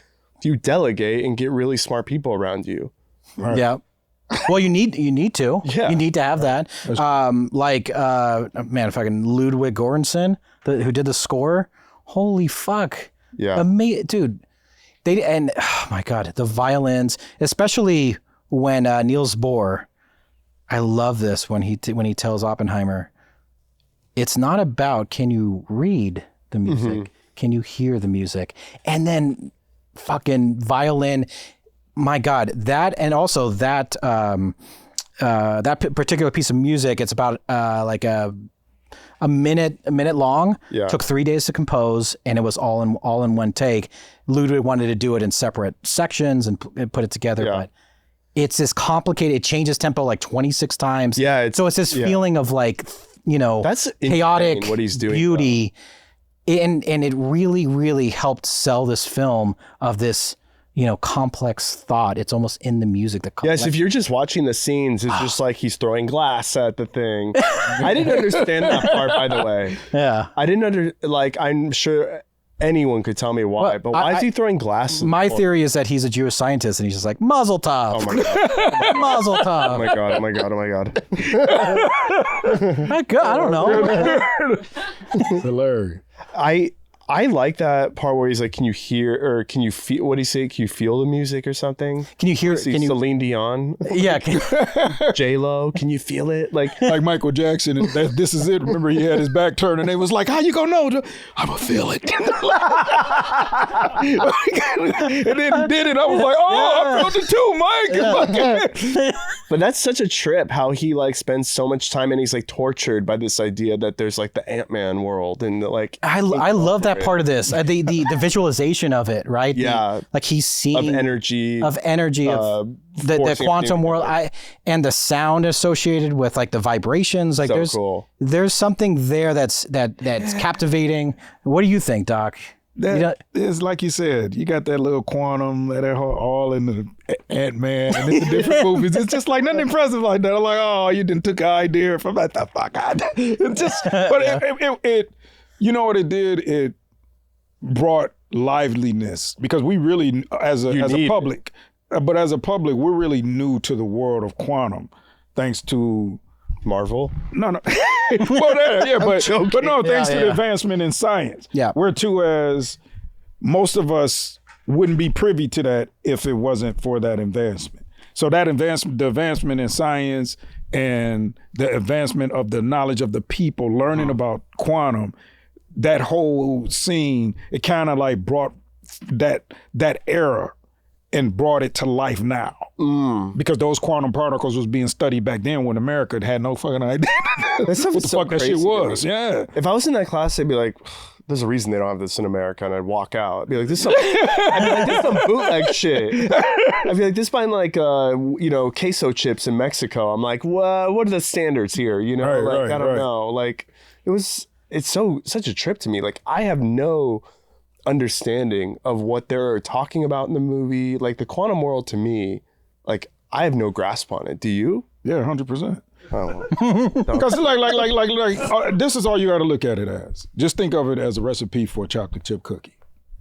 you delegate and get really smart people around you.
Right.
Yeah. Well, you need to.
Yeah.
You need to have that. Man, fucking Ludwig Göransson, who did the score. Holy fuck.
Yeah.
Dude. Oh my God, the violins, especially when Niels Bohr. I love this when he tells Oppenheimer, it's not about can you read the music, can you hear the music, and then fucking violin. My God, that and also that particular piece of music. It's about like a minute long.
Yeah.
Took 3 days to compose, and it was all in one take. Ludwig wanted to do it in separate sections and put it together,
Yeah.
but it's this complicated. It changes tempo like 26 times.
Yeah,
so it's this feeling of like, you know,
That's
chaotic
insane what he's doing,
beauty. And it really, really helped sell this film of this, you know, complex thought. It's almost in the music.
Yes, if you're just watching the scenes, it's just like he's throwing glass at the thing. I didn't understand that part, by the way.
Yeah.
I didn't I'm sure anyone could tell me why,
Well,
but why is he throwing glass?
My theory is that he's a Jewish scientist and he's just like, Mazel tov.
Oh my god!
Mazel tov.
Oh my god! Oh my god! Oh my god!
I don't know.
It's hilarious.
I like that part where he's like, "Can you hear or can you feel?" What do you say? Can you feel the music or something?
Can you hear?
See
Can you?
Celine Dion,
Yeah.
J Lo? Can you feel it? Like,
Like Michael Jackson, and this is it. Remember, he had his back turned, and they was like, "How you gonna know?" I'm gonna feel it. And then he did it. I was like, "Oh, I felt it too, Mike."
but that's such a trip. How he like spends so much time and he's like tortured by this idea that there's like the Ant-Man world and like
I love that part of this. The visualization of it, right?
Yeah.
Like he's seeing
of energy.
of the
forcing
quantum
everything
world,
together.
and the sound associated with like the vibrations. Like
So cool.
there's something there that's captivating. What do you think, Doc?
It's like you said, you got that little quantum, that all in the Ant-Man, and it's the different movies. It's just like nothing impressive like that. I'm like, oh, you didn't took an idea from that. The fuck out. It just, but it, you know what it did? It brought liveliness because we really, as a public, we're really new to the world of quantum, thanks to
Marvel.
No. Well, but no, thanks to the advancement in science.
Yeah.
We're too, as most of us wouldn't be privy to that if it wasn't for that advancement. So the advancement in science and the advancement of the knowledge of the people learning about quantum, that whole scene, it kind of like brought that era and brought it to life now. Because those quantum particles was being studied back then when America had no fucking idea what the fuck that shit was. Yeah.
If I was in that class, I'd be like, there's a reason they don't have this in America, and I'd walk out. I'd be like, this is some bootleg shit. I'd be like, this buying like queso chips in Mexico. I'm like, what are the standards here? You know, I don't know. Like it's such a trip to me. Like I have no understanding of what they're talking about in the movie. Like the quantum world to me, like I have no grasp on it. Do you?
Yeah, 100%.
Oh.
Because like this is all you got to look at it as. Just think of it as a recipe for a chocolate chip cookie.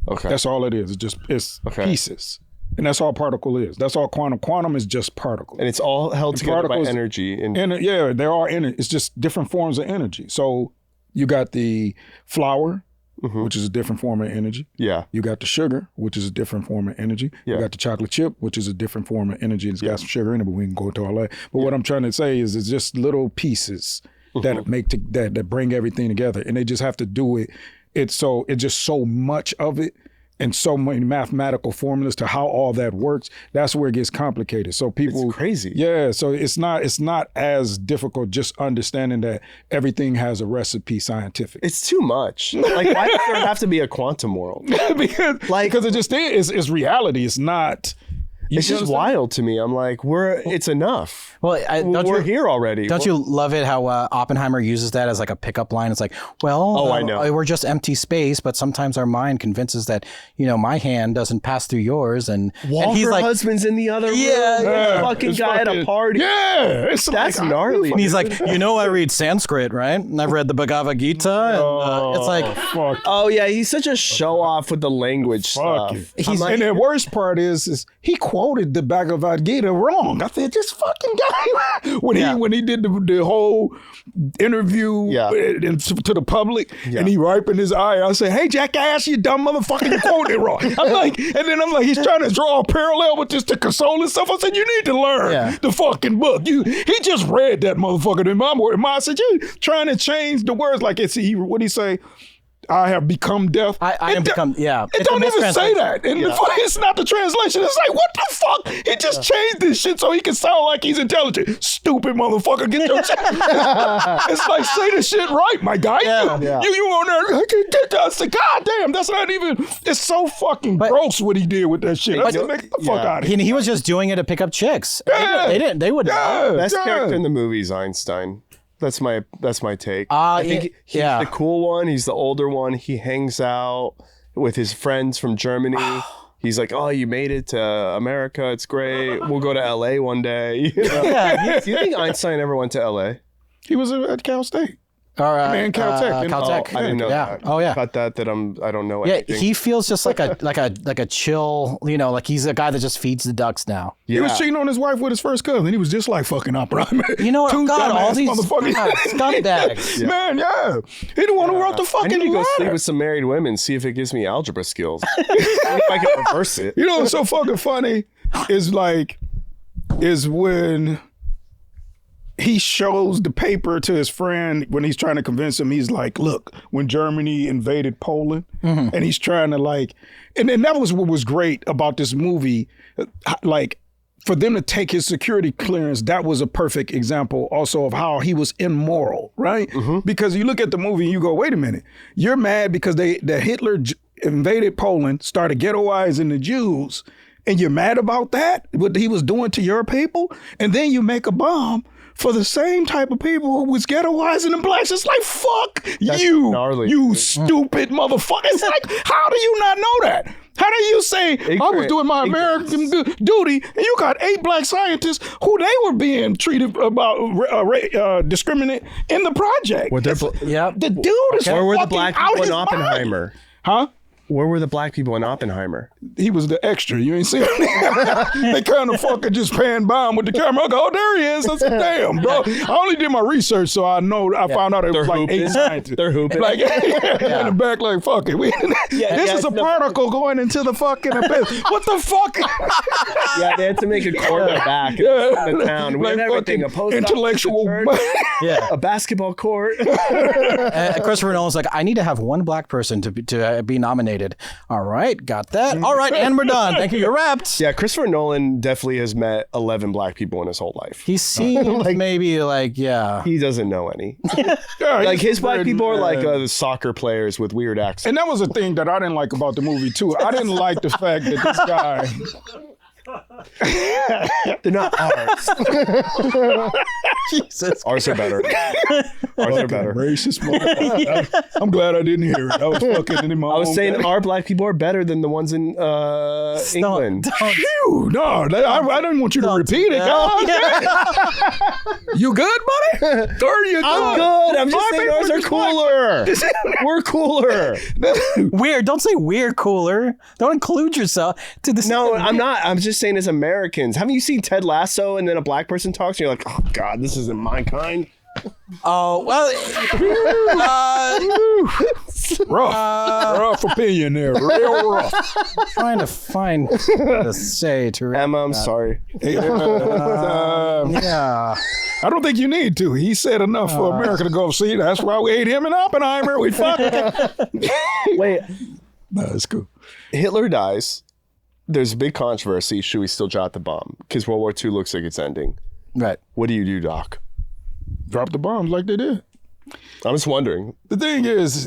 Okay.
That's all it is. It's pieces. And that's all particle is. That's all quantum. Quantum is just particles.
And it's all held together by energy.
They're all energy. It's just different forms of energy. So You got the flour, which is a different form of energy.
Yeah.
You got the sugar, which is a different form of energy.
Yeah.
You got the chocolate chip, which is a different form of energy. It's got some sugar in it, but we can go into all that. But what I'm trying to say is it's just little pieces that that bring everything together, and they just have to do it. It's just so much of it and so many mathematical formulas to how all that works. That's where it gets complicated. So people,
it's crazy.
Yeah. So it's not as difficult just understanding that everything has a recipe scientific.
It's too much. Like, why does there have to be a quantum world?
because it just is. It's reality. It's not.
It's just wild to me. I'm like, it's enough.
Well,
we're here already.
Don't you love it how Oppenheimer uses that as like a pickup line? It's like, well,
I know.
We're just empty space, but sometimes our mind convinces that, my hand doesn't pass through yours. And he's like,
husband's in the other room.
Yeah.
Fucking guy at a party.
Yeah.
That's gnarly.
And he's like, I read Sanskrit, right? And I've read the Bhagavad Gita. And, it's like,
fuck.
Oh, yeah. He's such a show off with the language stuff.
And the worst part is he quoted the Bhagavad Gita wrong. I said, this fucking guy, when he did the whole interview to the public, and he ripened his eye, I said, hey, jackass, you dumb motherfucker, you quoted it wrong. I'm like, he's trying to draw a parallel with just to console himself. I said, you need to learn the fucking book. He just read that motherfucker. And I said, you trying to change the words like what'd he say? I have become death.
I have become, yeah.
It don't even say that. And it's not the translation. It's like, what the fuck? He just changed this shit so he can sound like he's intelligent. Stupid motherfucker, get your shit. It's like, say the shit right, my guy.
Yeah.
You on there, I can get that. I said, God damn, that's not even, it's so fucking gross what he did with that shit. I said, get the fuck out of here.
He was just doing it to pick up chicks.
Yeah.
They wouldn't know.
Best character in the movie is Einstein. That's my take. I think he's the cool one. He's the older one. He hangs out with his friends from Germany. He's like, oh, you made it to America. It's great. We'll go to LA one day. Do you think Einstein ever went to LA?
He was at Cal State.
Caltech.
Caltech. I didn't know that.
Oh yeah.
About that I don't know.
Yeah,
anything.
he feels just like a chill, like he's a guy that just feeds the ducks now.
Yeah. He was cheating on his wife with his first cousin. He was just like fucking Oppenheimer.
You know what? God, all these
motherfuckers.
scumbags.
Man, yeah. He the one who wrote the fucking
I need to go
letter.
sleep with some married women, see if it gives me algebra skills. If I can reverse it.
You know what's so fucking funny is when he shows the paper to his friend when he's trying to convince him. He's like, look, when Germany invaded Poland, and he's trying to and that was what was great about this movie. Like, for them to take his security clearance, that was a perfect example also of how he was immoral, right? Because you look at the movie and you go, wait a minute, you're mad because that Hitler invaded Poland, started ghettoizing the Jews, and you're mad about that, what he was doing to your people, and then you make a bomb for the same type of people who was ghettoizing the blacks. It's like, fuck you,
gnarly.
You stupid motherfucker. It's like, how do you not know that? How do you say, I was doing my American duty, and you got 8 black scientists who they were being treated about discriminate in the project? The dude is
Where were the black people in Oppenheimer?
Mind. Huh?
Where were the black people in Oppenheimer?
He was the extra. You ain't see him. They kind of fucking just pan by him with the camera. I go, oh, there he is. I said, damn, bro. I only did my research, so I found out it was like 8 scientists.
They're hooping.
Like, in the back, like, fuck it. This is a particle going into the fucking abyss. What the fuck?
Yeah, they had to make a corner back in the town. We had everything. A post
intellectual.
A basketball court.
Christopher Nolan's like, I need to have one black person to be nominated. All right, got that. All right, and we're done. Thank you. You're wrapped.
Yeah, Christopher Nolan definitely has met 11 black people in his whole life.
He seems
He doesn't know any. Like, his black people are like the soccer players with weird accents.
And that was a thing that I didn't like about the movie, too. I didn't like the fact that this guy...
They're not ours.
Jesus.
Ours are better. Ours are better.
Racist motherfucker. I'm glad I didn't hear it. I was fucking in my
I was saying our black people are better than the ones in England.
Phew, no, I didn't want you to repeat it. You good, buddy?
I'm good. I'm just saying ours are cooler. We're cooler.
Weird. Don't say we're cooler. Don't include yourself to this.
No, I'm not. I'm just saying as Americans. Haven't you seen Ted Lasso and then a black person talks and you're like, oh God, this isn't my kind?
Oh, well,
rough opinion there, real rough.
trying to find to say to
Emma, I'm sorry.
yeah.
I don't think you need to. He said enough for America to go see. That's why we ate him in Oppenheimer. We fucked.
Wait,
No, it's cool.
Hitler dies. There's a big controversy. Should we still drop the bomb? Because World War II looks like it's ending.
Right.
What do you do, Doc?
Drop the bombs like they did.
I'm just wondering.
The thing is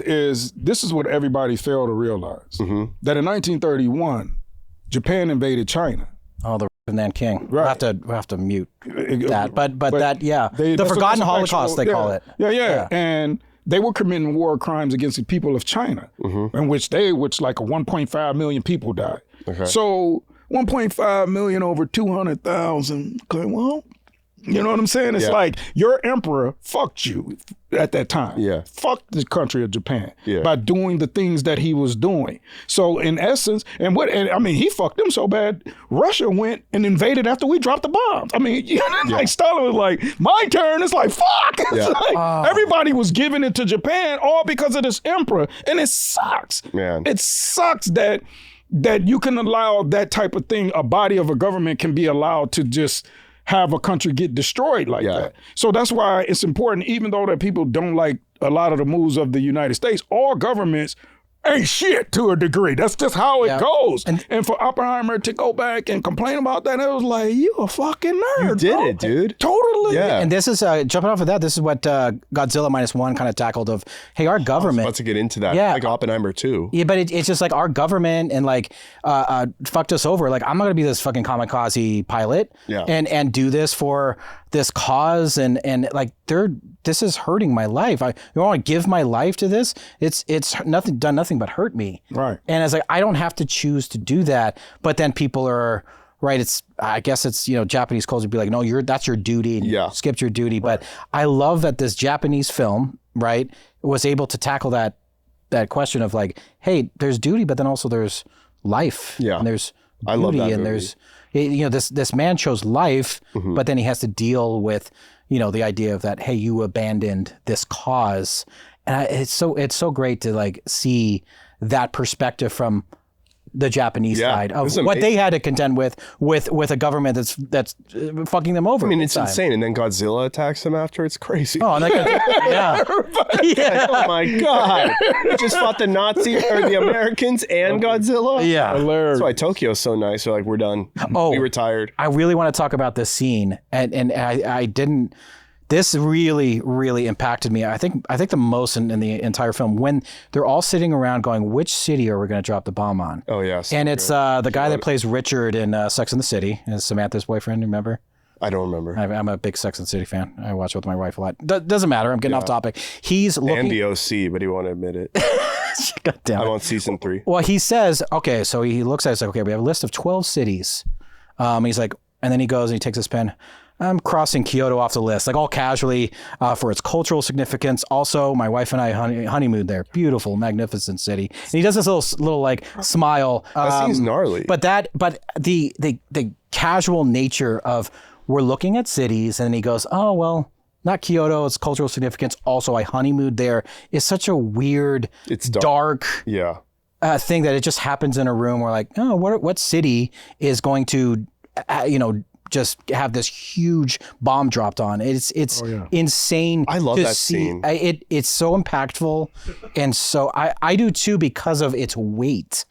this is what everybody failed to realize.
Mm-hmm.
That in 1931, Japan invaded China.
Oh, the Nan King.
Right.
We'll have to mute that. But that, yeah.
They-
the
that's
Forgotten
an
Holocaust,
actual-
they call it.
Yeah. And they were committing war crimes against the people of China, in which like 1.5 million people died.
Okay.
So 1.5 million over 200,000. Okay, well, you know what I'm saying? It's
Yeah.
like your emperor fucked you at that time.
Yeah.
Fucked the country of Japan
Yeah.
by doing the things that he was doing. So in essence, and I mean, he fucked them so bad, Russia went and invaded after we dropped the bombs. I mean, like Stalin was like, my turn. It's like, fuck. It's
Yeah.
like, everybody was giving it to Japan all because of this emperor. And it sucks.
Man.
It sucks that you can allow that type of thing. A body of a government can be allowed to just have a country get destroyed like that. So that's why it's important, even though that people don't like a lot of the moves of the United States, all governments ain't shit to a degree. That's just how it goes. And for Oppenheimer to go back and complain about that, it was like, you a fucking nerd.
You did
bro.
it, dude.
Totally.
Yeah.
And this is, jumping off of that, this is what Godzilla -1 kind of tackled of, hey, our government.
Let's get into that.
Yeah.
Like Oppenheimer too.
Yeah, but it's just like our government and like fucked us over. Like, I'm not gonna be this fucking kamikaze pilot and do this for this cause and like this is hurting my life. You want to give my life to this? It's done nothing but hurt me.
Right.
And it's like I don't have to choose to do that. But then people are right. I guess it's Japanese culture would be like, no, that's your duty. And you skipped your duty. Right. But I love that this Japanese film, right, was able to tackle that question of like, hey, there's duty, but then also there's life.
Yeah.
And there's beauty,
I love that
and
movie.
there's this man chose life, but then he has to deal with the idea of that, hey, you abandoned this cause, and it's so great to like see that perspective from the Japanese side of what they had to contend with a government that's fucking them over.
I mean, it's insane. And then Godzilla attacks them after. It's crazy.
Oh, and yeah.
Oh my God. We just fought the Nazis or the Americans and Godzilla.
Yeah.
That's why Tokyo's so nice. They're like, we're done. We retired.
I really want to talk about this scene, and I didn't. This really, really impacted me. I think the most in the entire film when they're all sitting around going, "Which city are we going to drop the bomb on?"
Oh yes,
and it's the guy that plays Richard in Sex and the City, is Samantha's boyfriend. Remember?
I don't remember.
I'm a big Sex and the City fan. I watch it with my wife a lot. Doesn't matter. I'm getting off topic. He's looking.
And the OC, but he won't admit it.
God damn it.
I'm on season 3.
Well, he says, okay, so he looks at it, it's like, okay, we have a list of 12 cities. He's like, and then he goes and he takes his pen. I'm crossing Kyoto off the list, like all casually for its cultural significance. Also, my wife and I honeymooned there. Beautiful, magnificent city. And he does this little like smile.
That seems gnarly.
But the casual nature of we're looking at cities, and then he goes, oh well, not Kyoto. It's cultural significance. Also, I honeymooned there. Is such a weird,
it's
dark
yeah.
Thing that it just happens in a room. We're like, oh, what city is going to, just have this huge bomb dropped on. It's insane.
I love
to
that
see.
scene.
It's so impactful, and so I do too because of its weight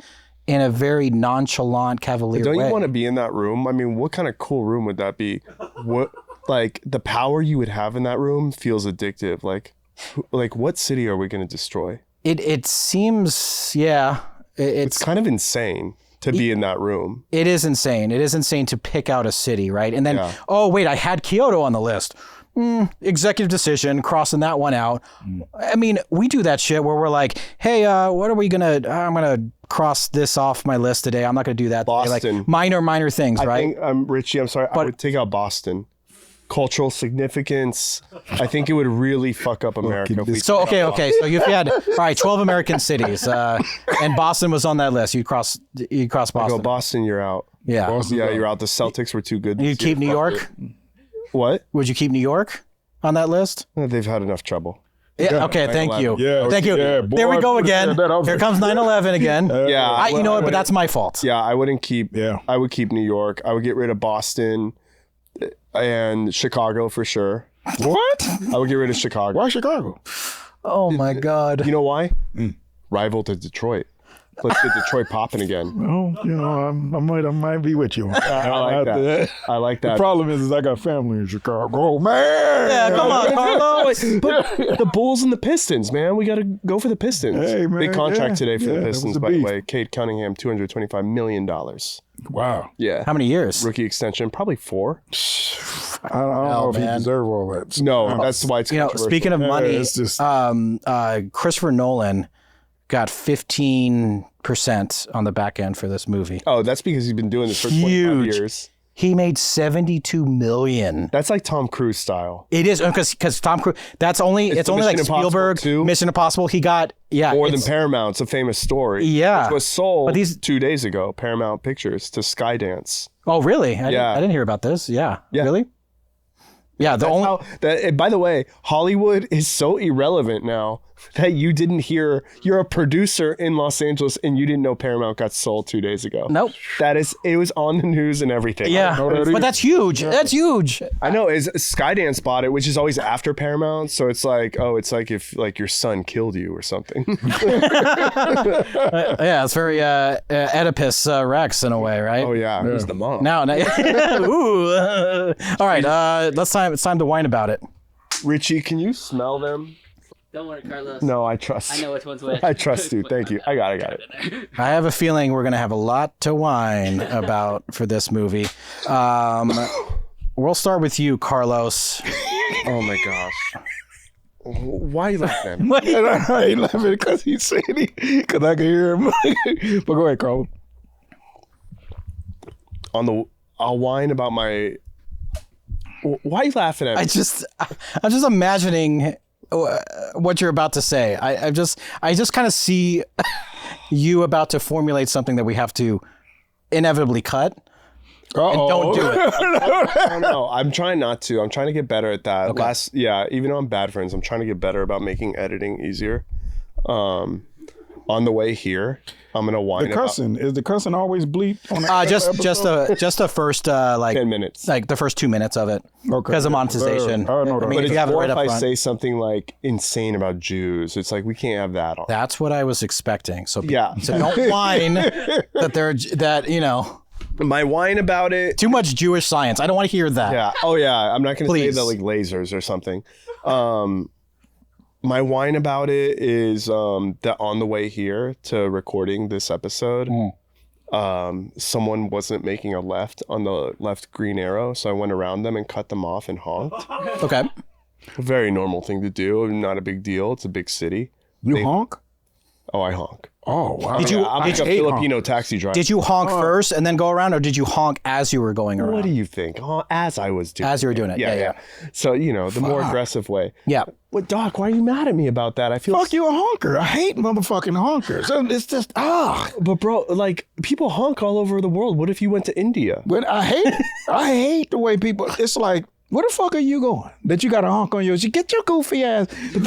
in a very nonchalant, cavalier
Don't
way.
you want to be in that room? I mean, what kind of cool room would that be? What like the power you would have in that room feels addictive. Like what city are we going to destroy?
It seems, yeah.
It's kind of insane to be in that room.
It is insane. It is insane to pick out a city, right? And then, oh, wait, I had Kyoto on the list. Executive decision, crossing that one out. I mean, we do that shit where we're like, hey, what are we going to, I'm going to cross this off my list today. I'm not going to do that.
Boston.
Like minor things, right?
I think, Richie, I'm sorry, I would take out Boston. Cultural significance. I think it would really fuck up America. If we
So, okay. So if you had, all right, 12 American cities, and Boston was on that list, you'd cross Boston.
go Boston, you're out.
Yeah.
Yeah, you're out. The Celtics were too good.
You'd keep New York?
What?
Would you keep New York? on that list?
They've had enough trouble.
Yeah. Okay. Thank you.
Yeah,
Thank you.
yeah,
There we
boy,
go again.
that
Here comes 9/11 again.
Yeah,
You know what? But that's my fault.
Yeah, I wouldn't keep.
Yeah.
I would keep New York. I would get rid of Boston and Chicago for sure.
What?
I would get rid of Chicago.
Why Chicago?
Oh my God.
You know why? Rival to Detroit. Let's get Detroit popping again.
Well, you know, I might be with you.
I like that. I like
The
that.
problem is I got family in Chicago, man.
Yeah, come on, Carlos.
But the Bulls and the Pistons, man. We got to go for the Pistons.
Hey, man,
Big contract
yeah,
today for
yeah,
the
that was
Pistons,
the
by the
beef.
way. Cade Cunningham, $225 million.
Wow.
Yeah.
How many years?
Rookie extension, probably 4.
I don't know if he
man.
deserve all that.
No, that's why it's
You know,
controversial.
speaking of money,
it's just-
Christopher Nolan got 15% on the back end for this movie.
Oh, that's because he's been doing this for 25
Huge.
years.
He made $72 million.
That's like Tom Cruise style.
It is because Tom Cruise. It's only
the
like
Mission Impossible
Spielberg,
2.
Mission Impossible. He got
More than
it's-
Paramount. It's a famous story.
Yeah.
It was sold
But these-
2 days ago, Paramount Pictures, to Skydance.
Oh, really? I
Yeah.
didn't hear about this. Yeah.
Yeah.
Really? Yeah. The
That's
only.
how, by the way, Hollywood is so irrelevant now that you didn't hear. You're a producer in Los Angeles and you didn't know Paramount got sold 2 days ago.
Nope.
It was on the news and everything.
Yeah,
know that either.
but that's huge. That's huge.
I know. Is Skydance bought it, which is always after Paramount. So it's like, oh, it's like if like your son killed you or something.
Yeah, it's very Oedipus Rex in a way, right?
Oh yeah, it was the mom.
No. Ooh. All right. It's time to whine about it.
Richie, can you smell them?
Don't worry, Carlos.
No, I trust.
I know which one's which.
I trust you. Thank you. I got it.
I have a feeling we're gonna have a lot to whine about for this movie. We'll start with you, Carlos.
Oh my gosh. Why are you laughing at me?
I ain't laughing because he said because I can hear him. But go ahead, Carl.
I'll whine about my. Why are you laughing at me?
I'm just imagining what you're about to say. I just kind of see you about to formulate something that we have to inevitably cut. And don't do it.
No, I'm trying not to. I'm trying to get better at that. Even though I'm bad friends, I'm trying to get better about making editing easier. On the way here, I'm gonna whine
The cussing is the cussing always bleep on the
just the first like
10 minutes.
like the first 2 minutes of it
Okay.
because of monetization.
I know that.
I mean,
But
if
it's
you have it
more
right
if
up
I
front.
say something like insane about Jews. It's like we can't have that on.
That's what I was expecting. So
Yeah.
so don't whine that you know
My whine about it.
too much Jewish science. I don't want to hear that.
Yeah. Oh yeah. I'm not gonna say
Please.
that like lasers or something. My whine about it is that on the way here to recording this episode, someone wasn't making a left on the left green arrow, so I went around them and cut them off and honked.
Okay.
A very normal thing to do, not a big deal. It's a big city.
You honk?
Oh, I honk.
Oh, wow.
I'm like a
hate
Filipino taxi driver.
Did you honk first and then go around, or did you honk as you were going around?
What do you think? Oh, as I was doing.
As you were doing it. Yeah.
So, the more aggressive way.
Yeah.
What, Doc, why are you mad at me about that? I feel
Fuck you, a honker. I hate motherfucking honkers. It's just,
But bro, like people honk all over the world. What if you went to India?
But I hate the way people, it's like, where the fuck are you going? That you got a honk on yours. You get your goofy ass. But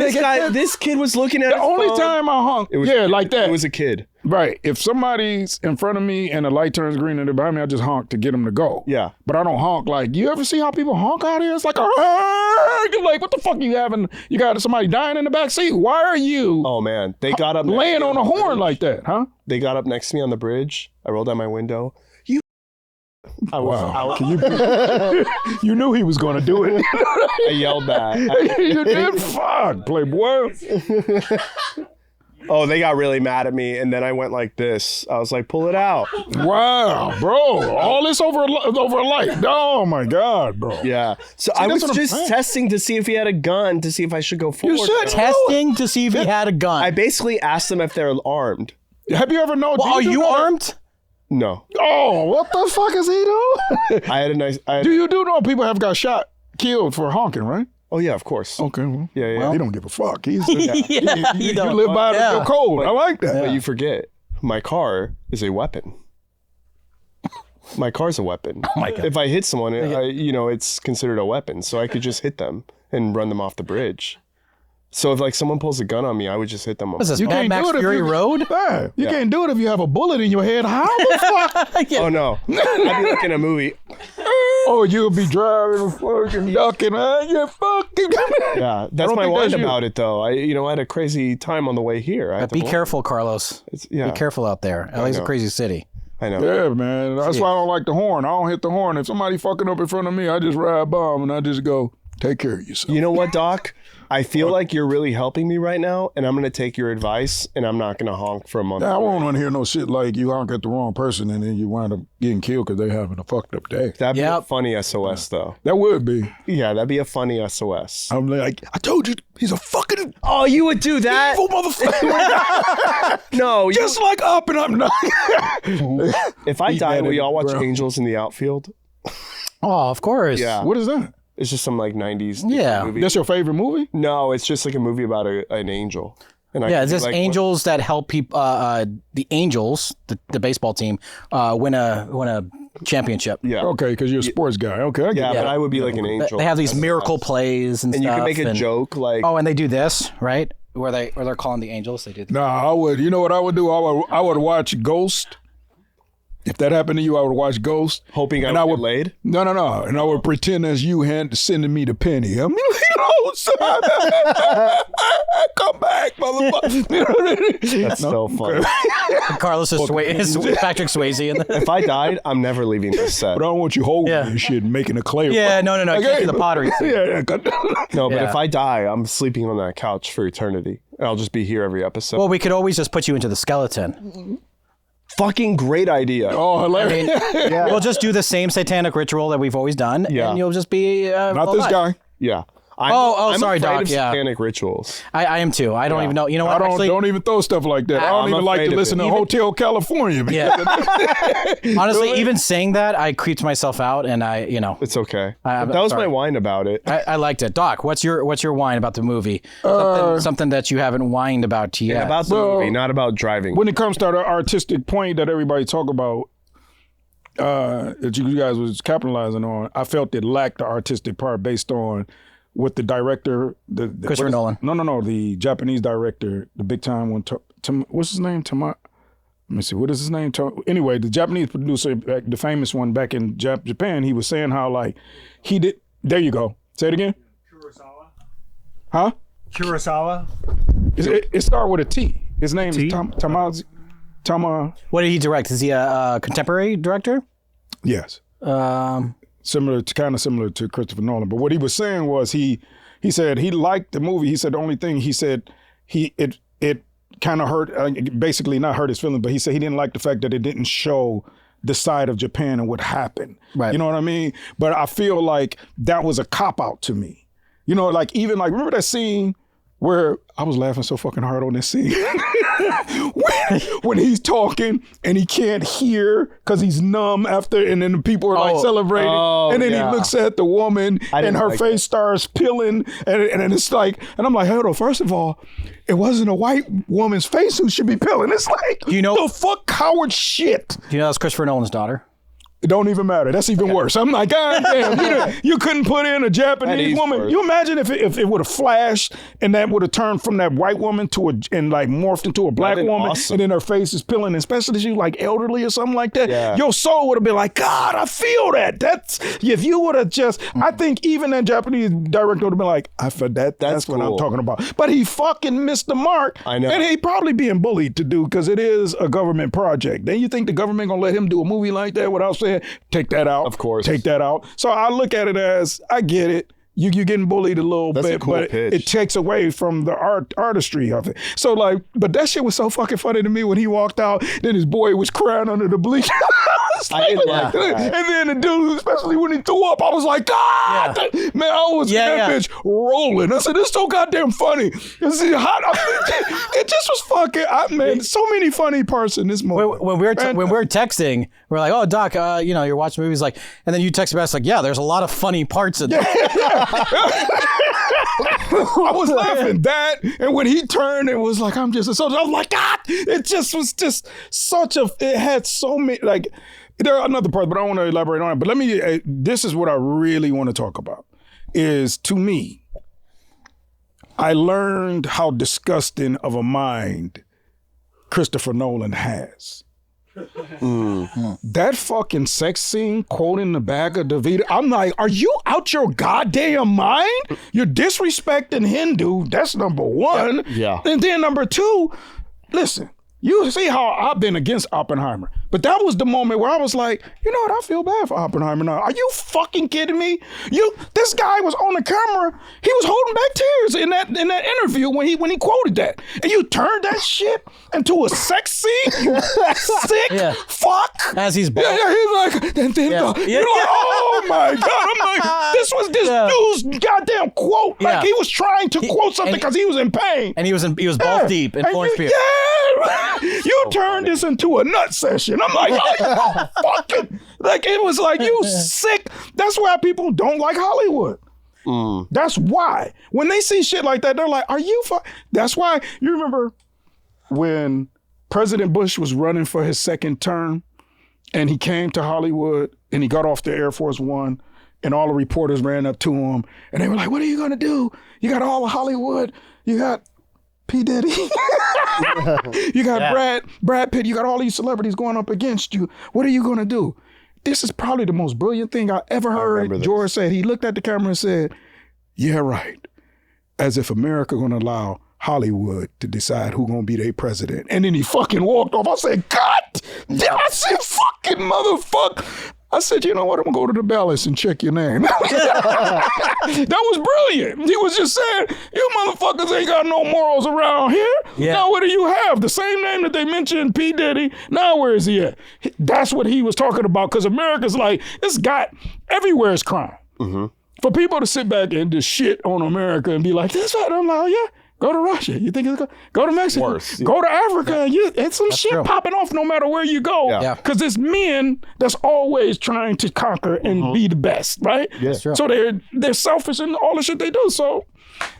This kid was looking at
the
his
only
phone.
time I honk, like that.
It was a kid.
Right. If somebody's in front of me and the light turns green and they're behind me, I just honk to get them to go.
Yeah.
But I don't honk like, you ever see how people honk out here? It's like, you're like, what the fuck you having? You got somebody dying in the back seat. Why are you
Oh man, they got up
laying on a horn
bridge.
like that, huh?
They got up next to me on the bridge. I rolled down my window.
Wow. You knew he was going to do it.
I yelled that.
You did? Fuck, playboy.
Oh, they got really mad at me, and then I went like this. I was like, "Pull it out!"
Wow, bro. All this over a light. Oh my God, bro.
Yeah. So I was
that's what I'm
just
saying.
testing to see if he had a gun, to see if I should go forward.
You should.
Testing to see if he had a gun.
I basically asked them if they're armed.
Have you ever known?
Well, are you armed?
No.
Oh, what the fuck is he doing?
I had a nice.
Do you know people have got killed for honking, right?
Oh yeah, of course.
Okay, well,
Yeah.
he don't give a fuck. He's
He
you
don't.
live by
Yeah.
the code. I like that.
But you forget, my car is a weapon. My car's a weapon.
Oh my God.
If I hit someone, it's considered a weapon. So I could just hit them and run them off the bridge. So if like someone pulls a gun on me, I would just hit them.
What is this,
You
Mad
can't
Max
do it if
Fury
you-
Road?
Yeah, you can't do it if you have a bullet in your head. How the fuck?
Oh no, I'd be like in a movie.
Oh, you'll be driving, fucking ducking, you fucking.
Yeah, that's
don't
my
think
line
that's you.
about it though. I had a crazy time on the way here. I had to
Be
blow-
careful, Carlos.
Yeah,
Be careful out there. LA's a
know.
crazy city.
I know.
Yeah, man. That's why I don't like the horn. I don't hit the horn. If somebody fucking up in front of me, I just ride by 'em and I just go, take care of yourself.
You know what, Doc? I feel like you're really helping me right now, and I'm gonna take your advice, and I'm not gonna honk for a month.
I won't want to hear no shit like you honk at the wrong person and then you wind up getting killed because they having a fucked up day.
That'd be a
Yep.
funny SOS though.
That would be.
Yeah, that'd be a funny SOS.
I'm like, I told you, he's a fucking
Oh, you would do that?
evil motherfucker.
No,
Just like up and up. No.
if I
Eat
die,
that
we
in
all
the
watch
ground.
Angels in the Outfield.
Oh, of course.
Yeah.
What is that?
It's just some like 90s
Yeah.
movie.
That's your favorite movie?
No, it's just like a movie about an angel. And I
Yeah,
could
it's
be
just
like,
angels that help people. The Angels, the baseball team, win a championship.
Yeah.
Okay, because you're a sports guy. Okay, I get
Yeah,
it.
but I would be like an angel.
They have these
That's
miracle
awesome.
plays and
And you
stuff.
can make a joke like,
Oh, and they do this, right? Where they're calling the angels. They do.
Nah, I would. You know what I would do? I would watch Ghost. If that happened to you, I would watch Ghost.
hoping
And
I
I
would
would-
get laid.
No. And I would pretend as you sending me the penny. I mean, son, come back, motherfucker. You know what I mean?
That's so funny.
Carlos is Patrick Swayze in the.
If I died, I'm never leaving this set.
But I don't want you holding
Yeah.
this shit and making a clay.
Yeah, no.
Like,
Can't
hey,
do the pottery.
Yeah.
No, but
Yeah.
if I die, I'm sleeping on that couch for eternity. And I'll just be here every episode.
Well, we could always just put you into the skeleton.
Fucking great idea.
Oh, hilarious.
We'll just do the same satanic ritual that we've always done,
Yeah.
and you'll just be
Not this
alive.
guy.
Yeah.
I'm sorry,
afraid
Doc,
of
yeah.
satanic rituals.
I am too. I don't even know. You know
I
what?
don't
Actually,
don't even throw stuff like that. I don't
I'm
even like
afraid
to
of
listen
it.
to Hotel California.
Yeah. Honestly, even saying that, I creeped myself out, and
It's okay.
I'm
That was
sorry.
my whine about it.
I liked it. Doc, what's your whine about the movie? Something that you haven't whined about yet.
About the
Well,
movie, not about driving.
When it comes to the artistic point that everybody talk about, that you guys was capitalizing on, I felt it lacked the artistic part based on what the director, the
Christopher Nolan.
No, the Japanese director, the big time one. What's his name? Let me see. What is his name? Anyway, the Japanese producer, the famous one back in Japan, he was saying how like he did. There you go. Say it again.
Kurosawa?
Huh?
Kurosawa?
It started with a T. His name
T?
is Tama.
What did he direct? Is he a contemporary director?
Yes. Kind of similar to Christopher Nolan. But what he was saying was he said he liked the movie. He said the only thing he said it kind of hurt, basically not hurt his feelings, but he said he didn't like the fact that it didn't show the side of Japan and what happened.
Right.
You know what I mean? But I feel like that was a cop out to me. You know, like even like remember that scene where I was laughing so fucking hard on this scene when he's talking and he can't hear because he's numb after, and then the people are like celebrating, and then
yeah.
he looks at the woman and
didn't
her
like
face starts peeling, and it's like, and I'm like, hold on, first of all, it wasn't a white woman's face who should be peeling. It's like,
You know-
the fuck coward shit.
Do you know that's Christopher Nolan's daughter?
It don't even matter. That's even worse. I'm like, God damn, you couldn't put in a
That
Japanese
is
woman.
worse.
You imagine if it would have flashed and that would have turned from that white woman and like morphed into a black
been
woman,
awesome.
and then her face is peeling, especially if you like elderly or something like that.
Yeah.
Your soul would have been like, God, I feel that. That's if you would have just. I think even that Japanese director would have been like, I feel that. That's what I'm
cool.
talking about. But he fucking missed the mark.
I know.
And he probably being bullied to do because it is a government project. Then you think the government gonna let him do a movie like that without saying, take that out.
Of course.
Take that out. So I look at it as, I get it. You're getting bullied a little
That's a
bit,
cool
but
pitch.
it takes away from the artistry of it. So like, but that shit was so fucking funny to me when he walked out. Then his boy was crying under the bleachers.
I didn't like that.
And then the dude, especially when he threw up, I was like, God, man, I was in that bitch rolling. I said, this is so goddamn funny. It just was fucking, man, so many funny parts in this movie.
When we were texting, we're like, "Oh, Doc, you're watching movies like," and then you text me back like, "Yeah, there's a lot of funny parts in there."
I was laughing that, and when he turned and was like, I'm just a soldier, I was like, God, it just was just such a, it had so many, like, there are another part, but I don't want to elaborate on it. But let me, this is what I really want to talk about, is to me, I learned how disgusting of a mind Christopher Nolan has. That fucking sex scene quoting the back of DeVito, I'm like, are you out your goddamn mind? You're disrespecting Hindu, that's number one.
Yeah.
And then number two, listen, you see how I've been against Oppenheimer, but that was the moment where I was like, you know what, I feel bad for Oppenheimer now. Are you fucking kidding me? This guy was on the camera, he was holding back tears in that interview when he quoted that. And you turned that shit into a sex scene? You sick fuck.
As he's
he's like, and then you're like, oh my God. I'm like, this was this dude's goddamn quote. Like he was trying to quote something because he was in pain.
And he was balls deep in Florence Pugh.
You turned this into a nut session. I'm like, oh, fucking, like it was like, you sick. That's why people don't like Hollywood. That's why. When they see shit like that, they're like, are you That's why, you remember when President Bush was running for his second term and he came to Hollywood and he got off the Air Force One and all the reporters ran up to him and they were like, what are you gonna do? You got all of Hollywood, you got P. Diddy. You got Brad Pitt. You got all these celebrities going up against you. What are you going to do? This is probably the most brilliant thing I ever heard. George said, he looked at the camera and said, yeah, right. As if America going to allow Hollywood to decide who's going to be their president. And then he fucking walked off. I said, God, I said, fucking motherfucker. I said, you know what? I'm going to go to the balance and check your name. That was brilliant. He was just saying, you motherfuckers ain't got no morals around here. Yeah. Now what do you have? The same name that they mentioned, P. Diddy. Now where is he at? That's what he was talking about, because America's like, this guy, everywhere is crime. For people to sit back and just shit on America and be like, that's right. I'm like, yeah. Go to Russia. You think it's go to Mexico.
Worse.
Go to Africa. It's some shit popping off no matter where you go. Because it's men that's always trying to conquer and be the best, right?
Yeah.
So they're selfish in all the shit they do. So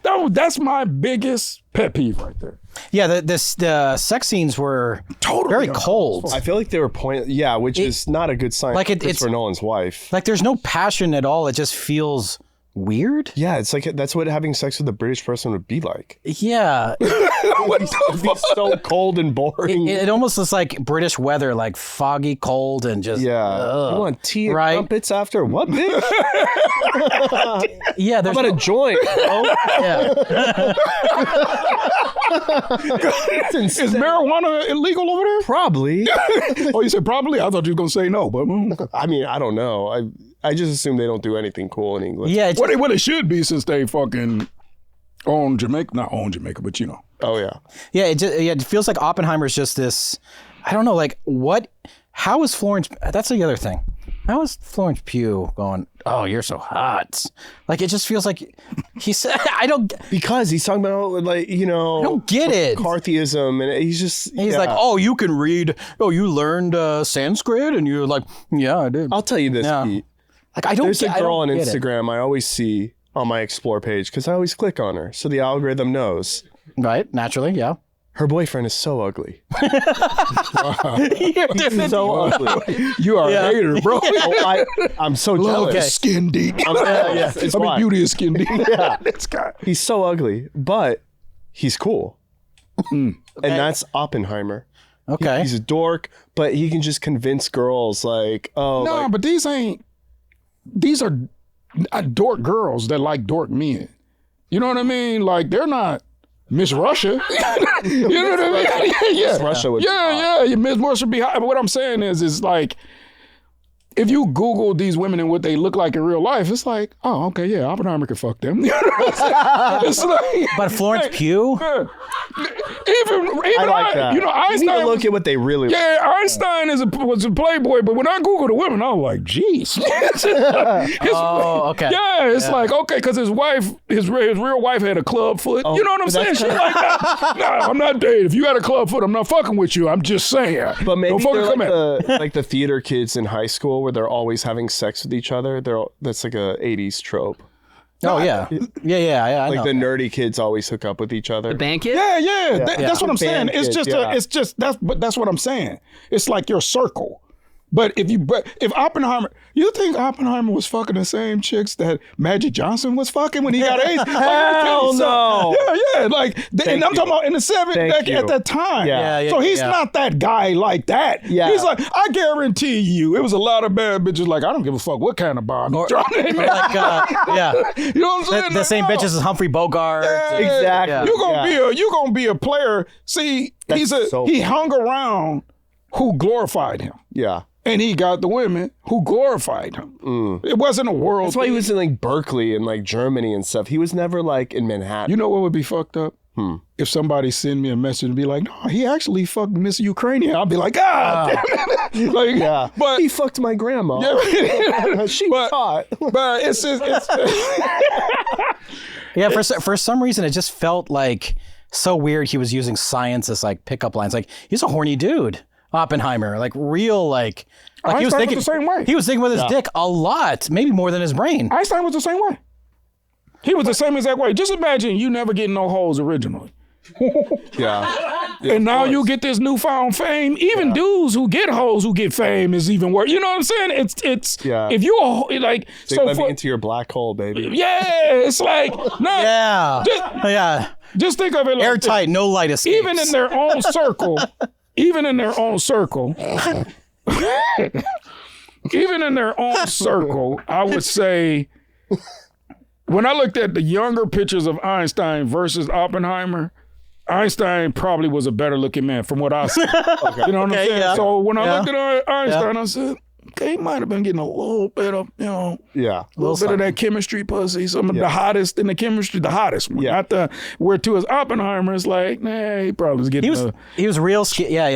that's my biggest pet peeve right there.
Yeah, the sex scenes were very cold.
I feel like they were which is not a good sign for Christopher Nolan's wife.
Like there's no passion at all. It just feels weird.
Yeah, it's like that's what having sex with a British person would be like.
Yeah.
It'd be so cold and boring.
It almost looks like British weather, like foggy, cold, and just
You want tea and crumpets after what, bitch?
Yeah,
how about a joint, bro?
Is marijuana illegal over there?
Probably.
Oh, you said probably? I thought you were going to say no, but
I mean, I don't know. I just assume they don't do anything cool in England.
Yeah,
what it should be, since they fucking own Jamaica, not own Jamaica, but you know.
Oh yeah.
Yeah, it feels like Oppenheimer's just this. I don't know, like what? How is Florence? That's the other thing. How is Florence Pugh going, oh, you're so hot? Like, it just feels like he said, I don't.
Because he's talking about, like, you know.
I don't get it.
McCarthyism. And he's
like, oh, you can read. Oh, you learned Sanskrit? And you're like, yeah, I did.
I'll tell you this, Pete.
Like, I don't
There's
get,
a girl on
get
Instagram I always see on my Explore page because I always click on her. So the algorithm knows.
Right. Naturally. Yeah.
Her boyfriend is so ugly.
You're
so ugly.
You are a hater, bro.
I'm so jealous.
Love is skin deep. Beauty is skin deep. This guy.
He's so ugly, but he's cool. And that's Oppenheimer.
Okay.
He's a dork, but he can just convince girls like, oh.
No, but these are dork girls that like dork men. You know what I mean? Like, they're not Miss Russia. You know what I mean? Yeah.
Miss Russia would
Miss Russia would be hot. But what I'm saying is like, if you Google these women and what they look like in real life, it's like, oh, okay, yeah, Oppenheimer could fuck them. You know what I'm saying? It's like,
but Florence Pugh?
Even
I like that.
You know, Einstein.
You need to look at what they really look
like. Einstein was a playboy, but when I Googled the women, I was like, geez.
Okay.
Yeah, it's like, okay, because his wife, his real wife had a club foot. You know what I'm saying? Shit like that. Nah, I'm not dating. If you had a club foot, I'm not fucking with you. I'm just saying.
But maybe they're like the theater kids in high school where they're always having sex with each other. That's like a 80s trope.
Oh, yeah. Yeah.
Like the nerdy kids always hook up with each other.
The band kid?
Yeah. That's what I'm saying. It's just, that's what I'm saying. It's like your circle. But if Oppenheimer, you think Oppenheimer was fucking the same chicks that Magic Johnson was fucking when he got AIDS?
Hell no.
Yeah. Like, and I'm talking about in the 70s at that time.
Yeah.
So he's not that guy like that.
Yeah.
He's like, I guarantee you, it was a lot of bad bitches like, I don't give a fuck what kind of bomb you're trying to make.
Like,
You know what I'm saying?
the same bitches as Humphrey Bogart.
Yeah.
Exactly.
Yeah.
You're gonna be a player. See, he hung around who glorified him.
Yeah.
And he got the women who glorified him. It wasn't a world.
That's why he was in like Berkeley and like Germany and stuff. He was never like in Manhattan.
You know what would be fucked up? If somebody send me a message and be like, no, he actually fucked Miss Ukrainian. I'll be like, like,
Yeah.
But
he fucked my grandma.
Yeah.
She was hot.
But it's just,
Yeah, for some reason, it just felt like so weird he was using science as like pickup lines. Like, he's a horny dude, Oppenheimer. Like, real, like he was thinking
the same way.
He was thinking with his dick a lot, maybe more than his brain.
Einstein was the same way. He was the same exact way. Just imagine you never getting no hoes originally.
Yeah.
And now you get this newfound fame. Even dudes who get hoes who get fame is even worse. You know what I'm saying? It's if you are like
They let me into your black hole, baby.
it's like just think of it like
Airtight, no light escapes.
even in their own circle, even in their own circle, I would say when I looked at the younger pictures of Einstein versus Oppenheimer, Einstein probably was a better looking man from what I see. You know what I'm saying?
Yeah.
So when I looked at Einstein, I said, okay, he might have been getting a little bit of, a little bit of that chemistry pussy. Some of the hottest in the chemistry, the hottest one.
Yeah.
Not the, where to his Oppenheimer, it's like, nah, he probably was getting
he was real,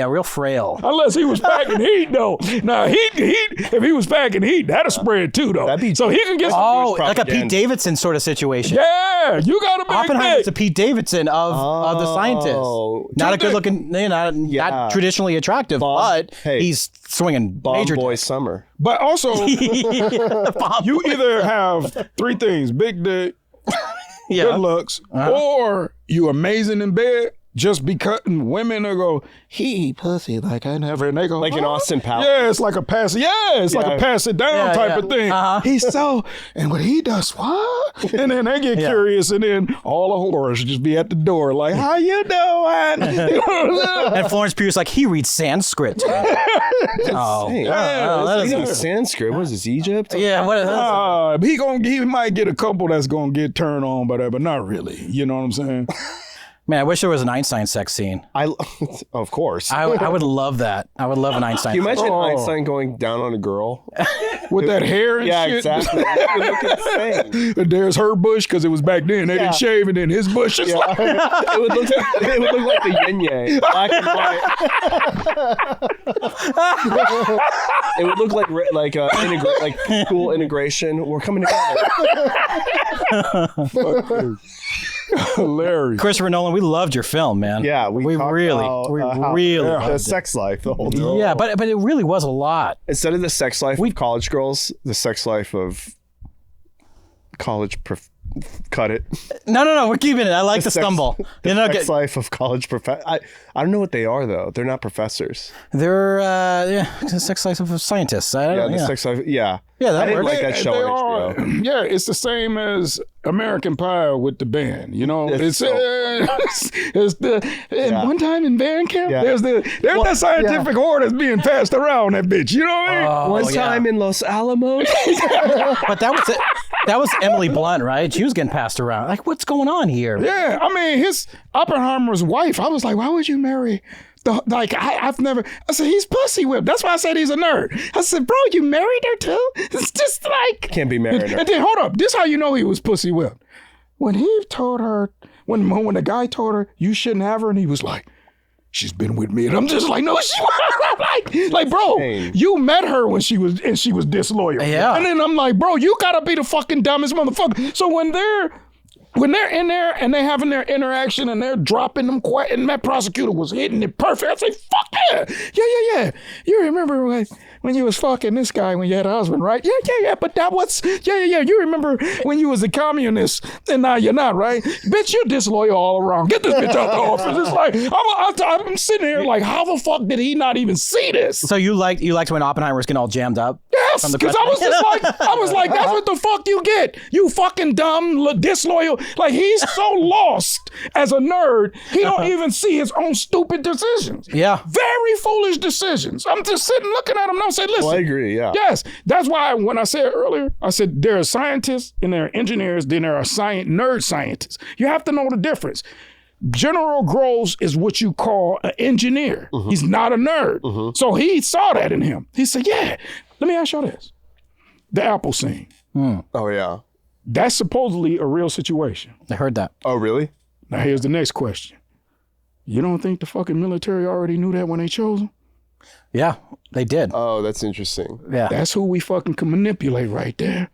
real frail.
unless he was packing heat, though. Now, if he was packing heat, that'd spread too, though. So he can get some.
Oh, like a Pete Davidson sort of situation.
Yeah, you got a big
Oppenheimer's
dick.
the Pete Davidson of the scientist. Not a good looking, not traditionally attractive, but he's swinging
Bomb
major
Boy
dick.
Summer.
But also, you either have three things: big dick, good looks, or you amazing in bed. Just because women will go, he pussy like I never, and they go
Like in Austin Powers.
Yeah, it's like a pass. Yeah, it's like a pass it down type of thing. He's so, and what he does, what? And then they get curious, and then all the whores just be at the door, like, how you doing?
And Florence Pugh's like, he reads Sanskrit.
Sanskrit. What is this, Egypt?
Yeah, what is that?
He might get a couple that's gonna get turned on by that, but not really. You know what I'm saying?
Man, I wish there was an Einstein sex scene.
Of course.
I would love that. I would love an Einstein.
Can you imagine Einstein going down on a girl?
With that hair and shit.
Exactly. It would look insane.
And there's her bush, because it was back then. They didn't shave, and then his bush is like...
it would look like the yin yang, black and white. It would look like cool integration. We're coming together.
Hilarious.
Christopher Nolan, we loved your film, man.
Yeah,
we really loved
the
it.
sex life, the whole thing.
Yeah, but it really was a lot.
Instead of the sex life of college girls, the sex life of college cut it.
No, we're keeping it. I like the stumble.
The sex life of college I don't know what they are though. They're not professors.
They're the sex life of scientists.
The sex life. Yeah.
Yeah, that
I didn't
works.
like that show on HBO.
Yeah, it's the same as American Pie with the band. You know, it's the one time in band camp.
Yeah.
There's that scientific whore that's being passed around that bitch. You know what I mean?
One time in Los Alamos.
But that was Emily Blunt, right? She was getting passed around. Like, what's going on here?
Yeah, I mean, his Oppenheimer's wife. I was like, why would you marry? I've never. I said he's pussy whipped. That's why I said he's a nerd. I said, bro, you married her too? It's just like
Can't be married.
And then hold up, this how you know he was pussy whipped. When he told her, when the guy told her you shouldn't have her, and he was like, she's been with me, and I'm just like, no, she like, bro, you met her when she was disloyal.
Yeah.
And then I'm like, bro, you gotta be the fucking dumbest motherfucker. So when they're when they're in there and they having their interaction and they're dropping them quiet, and that prosecutor was hitting it perfect. I say, fuck yeah. You remember when you was fucking this guy when you had a husband, right? Yeah. But that was, yeah. You remember when you was a communist and now you're not, right? Bitch, you're disloyal all around. Get this bitch out the office. It's like, I'm sitting here like, how the fuck did he not even see this?
So you liked when Oppenheimer was getting all jammed up?
Yes, because I was like, that's what the fuck you get. You fucking dumb, disloyal. Like, he's so lost as a nerd, he don't even see his own stupid decisions.
Yeah.
Very foolish decisions. I'm just sitting looking at him and I'm saying, listen.
Well, I agree, yeah.
Yes, that's why when I said earlier, I said there are scientists and there are engineers, then there are nerd scientists. You have to know the difference. General Groves is what you call an engineer. Mm-hmm. He's not a nerd. Mm-hmm. So he saw that in him. He said, yeah, let me ask you this. The Apple scene.
Oh, yeah.
That's supposedly a real situation.
I heard that.
Oh, really?
Now here's the next question. You don't think the fucking military already knew that when they chose him?
Yeah, they did.
Oh, that's interesting.
Yeah.
That's who we fucking can manipulate right there.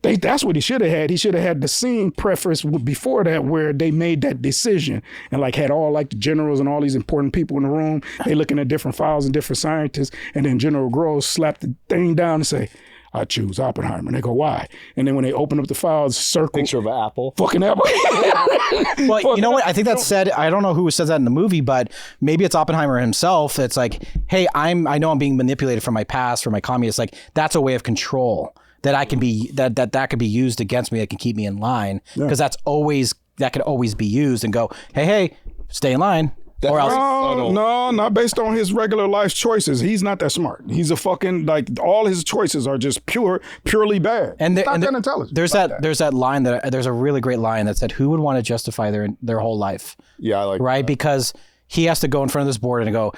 That's what he should have had. He should have had the scene preface before that where they made that decision and like had all like the generals and all these important people in the room. They looking at different files and different scientists. And then General Groves slapped the thing down and say, I choose Oppenheimer. And they go, why? And then when they open up the files, circle.
Picture of an apple.
Fucking apple.
Well, you know what? I think that's said. I don't know who says that in the movie, but maybe it's Oppenheimer himself. It's like, hey, I know I'm being manipulated from my past, from my communist. Like, that's a way of control that I can be, that could be used against me. That can keep me in line. Because that could always be used and go, hey, stay in line. Or else.
No, not based on his regular life choices. He's not that smart. He's a fucking, like, all his choices are just purely bad.
And
not that intelligent.
There's that line there's a really great line that said, who would want to justify their whole life?
Yeah, I like
right?
that.
Because he has to go in front of this board and go,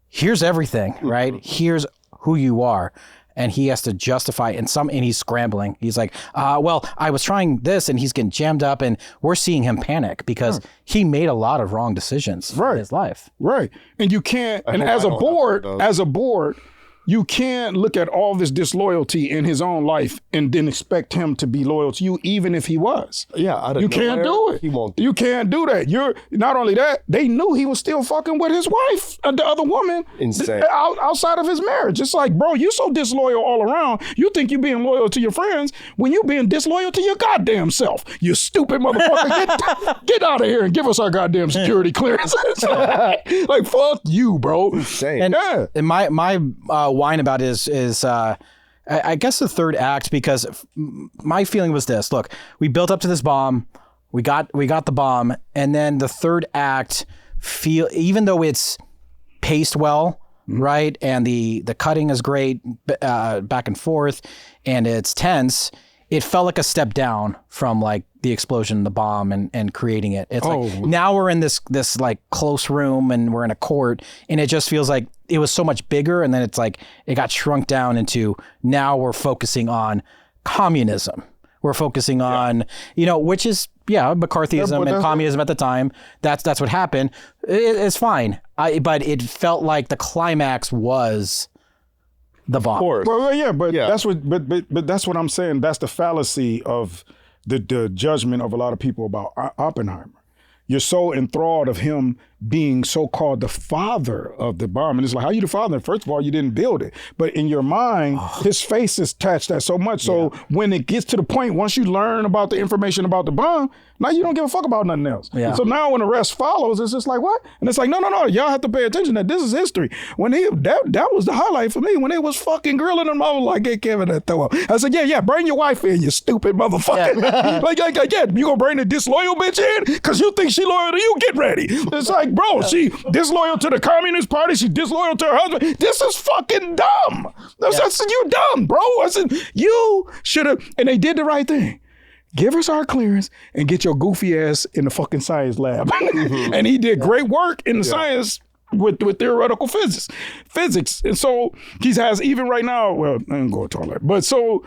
here's everything, right? Here's who you are. And he has to justify and he's scrambling. He's like, well, I was trying this and he's getting jammed up and we're seeing him panic because he made a lot of wrong decisions in his life.
Right. And you can't, and as a board, you can't look at all this disloyalty in his own life and then expect him to be loyal to you, even if he was.
Yeah,
you can't do it.
He won't.
You can't do that. You're not only that, they knew he was still fucking with his wife, the other woman,
insane,
outside of his marriage. It's like, bro, you so disloyal all around. You think you being loyal to your friends when you being disloyal to your goddamn self. You stupid motherfucker. Get out of here and give us our goddamn security clearances. Like, fuck you, bro.
Insane.
And my whine about it is I guess the third act, because my feeling was this: look, we built up to this bomb, we got the bomb, and then the third act even though it's paced well, right, and the cutting is great, back and forth, and it's tense, it felt like a step down from like the explosion, the bomb, and creating it. It's like now we're in this like close room and we're in a court, and it just feels like it was so much bigger, and then it's like it got shrunk down into now we're focusing on communism. We're focusing on, which is McCarthyism and communism at the time. That's what happened. It's fine. But it felt like the climax was the bomb.
Of course.
Well, but that's what I'm saying. That's the fallacy of the judgment of a lot of people about Oppenheimer. You're so enthralled of him being so-called the father of the bomb. And it's like, how are you the father? First of all, you didn't build it. But in your mind, his face is attached to that so much. So when it gets to the point, once you learn about the information about the bomb, now you don't give a fuck about nothing else. Yeah. So now when the rest follows, it's just like, what? And it's like, no. Y'all have to pay attention that this is history. When that was the highlight for me. When they was fucking grilling him, I was like, hey, Kevin, that throw up. I said, yeah, bring your wife in, you stupid motherfucker. Yeah. like, you gonna bring the disloyal bitch in? Because you think she loyal to you? Get ready. It's like, bro, she disloyal to the Communist Party. She disloyal to her husband. This is fucking dumb. I said, you dumb, bro. I said, you should have, and they did the right thing. Give us our clearance and get your goofy ass in the fucking science lab. And he did great work in the science with theoretical physics. And so he has, even right now, well, I didn't go to all that, but so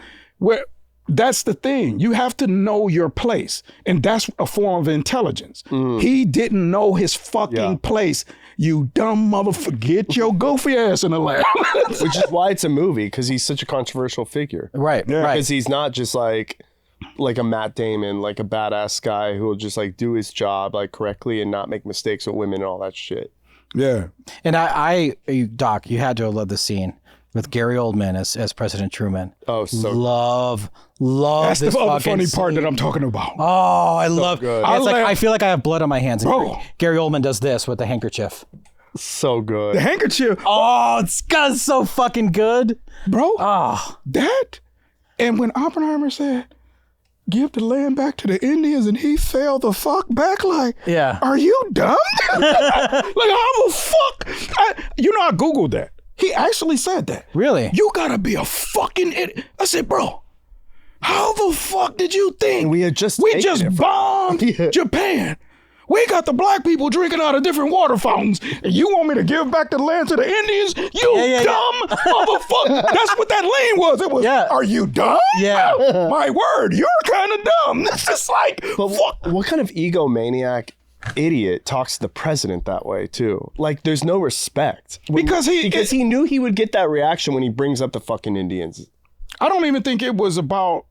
that's the thing. You have to know your place. And that's a form of intelligence. He didn't know his fucking place. You dumb motherfucker, get your goofy ass in the lab.
Which is why it's a movie, because he's such a controversial figure.
Right.
Because he's not just like, like a Matt Damon, like a badass guy who will just like do his job like correctly and not make mistakes with women and all that shit.
Yeah.
And Doc, you had to have loved the scene with Gary Oldman as President Truman.
Oh, so
love
That's
this
the other
fucking
funny part
scene.
that I'm talking about.
Oh, I love.
good.
It's like I feel like I have blood on my hands.
Bro.
Gary Oldman does this with the handkerchief.
so good.
The handkerchief,
Oh, it's so fucking good.
bro.
Oh,
That, and when Oppenheimer said, "Give the land back to the Indians," and he fell the fuck back, like,
yeah.
are you dumb? Like, how the fuck? I Googled that. He actually said that.
Really?
You gotta be a fucking idiot. I said, bro, how the fuck did you think?
We had just
We
taken
just
it from-
bombed Japan. We got the black people drinking out of different water fountains, and you want me to give back the land to the Indians? You dumb motherfucker. That's what that lane was. It was, are you dumb?
Yeah.
My word, you're kind of dumb. That's just like,
But
fuck.
what kind of egomaniac idiot talks to the president that way too? Like, there's no respect.
Because
he knew he would get that reaction when he brings up the fucking Indians.
I don't even think it was about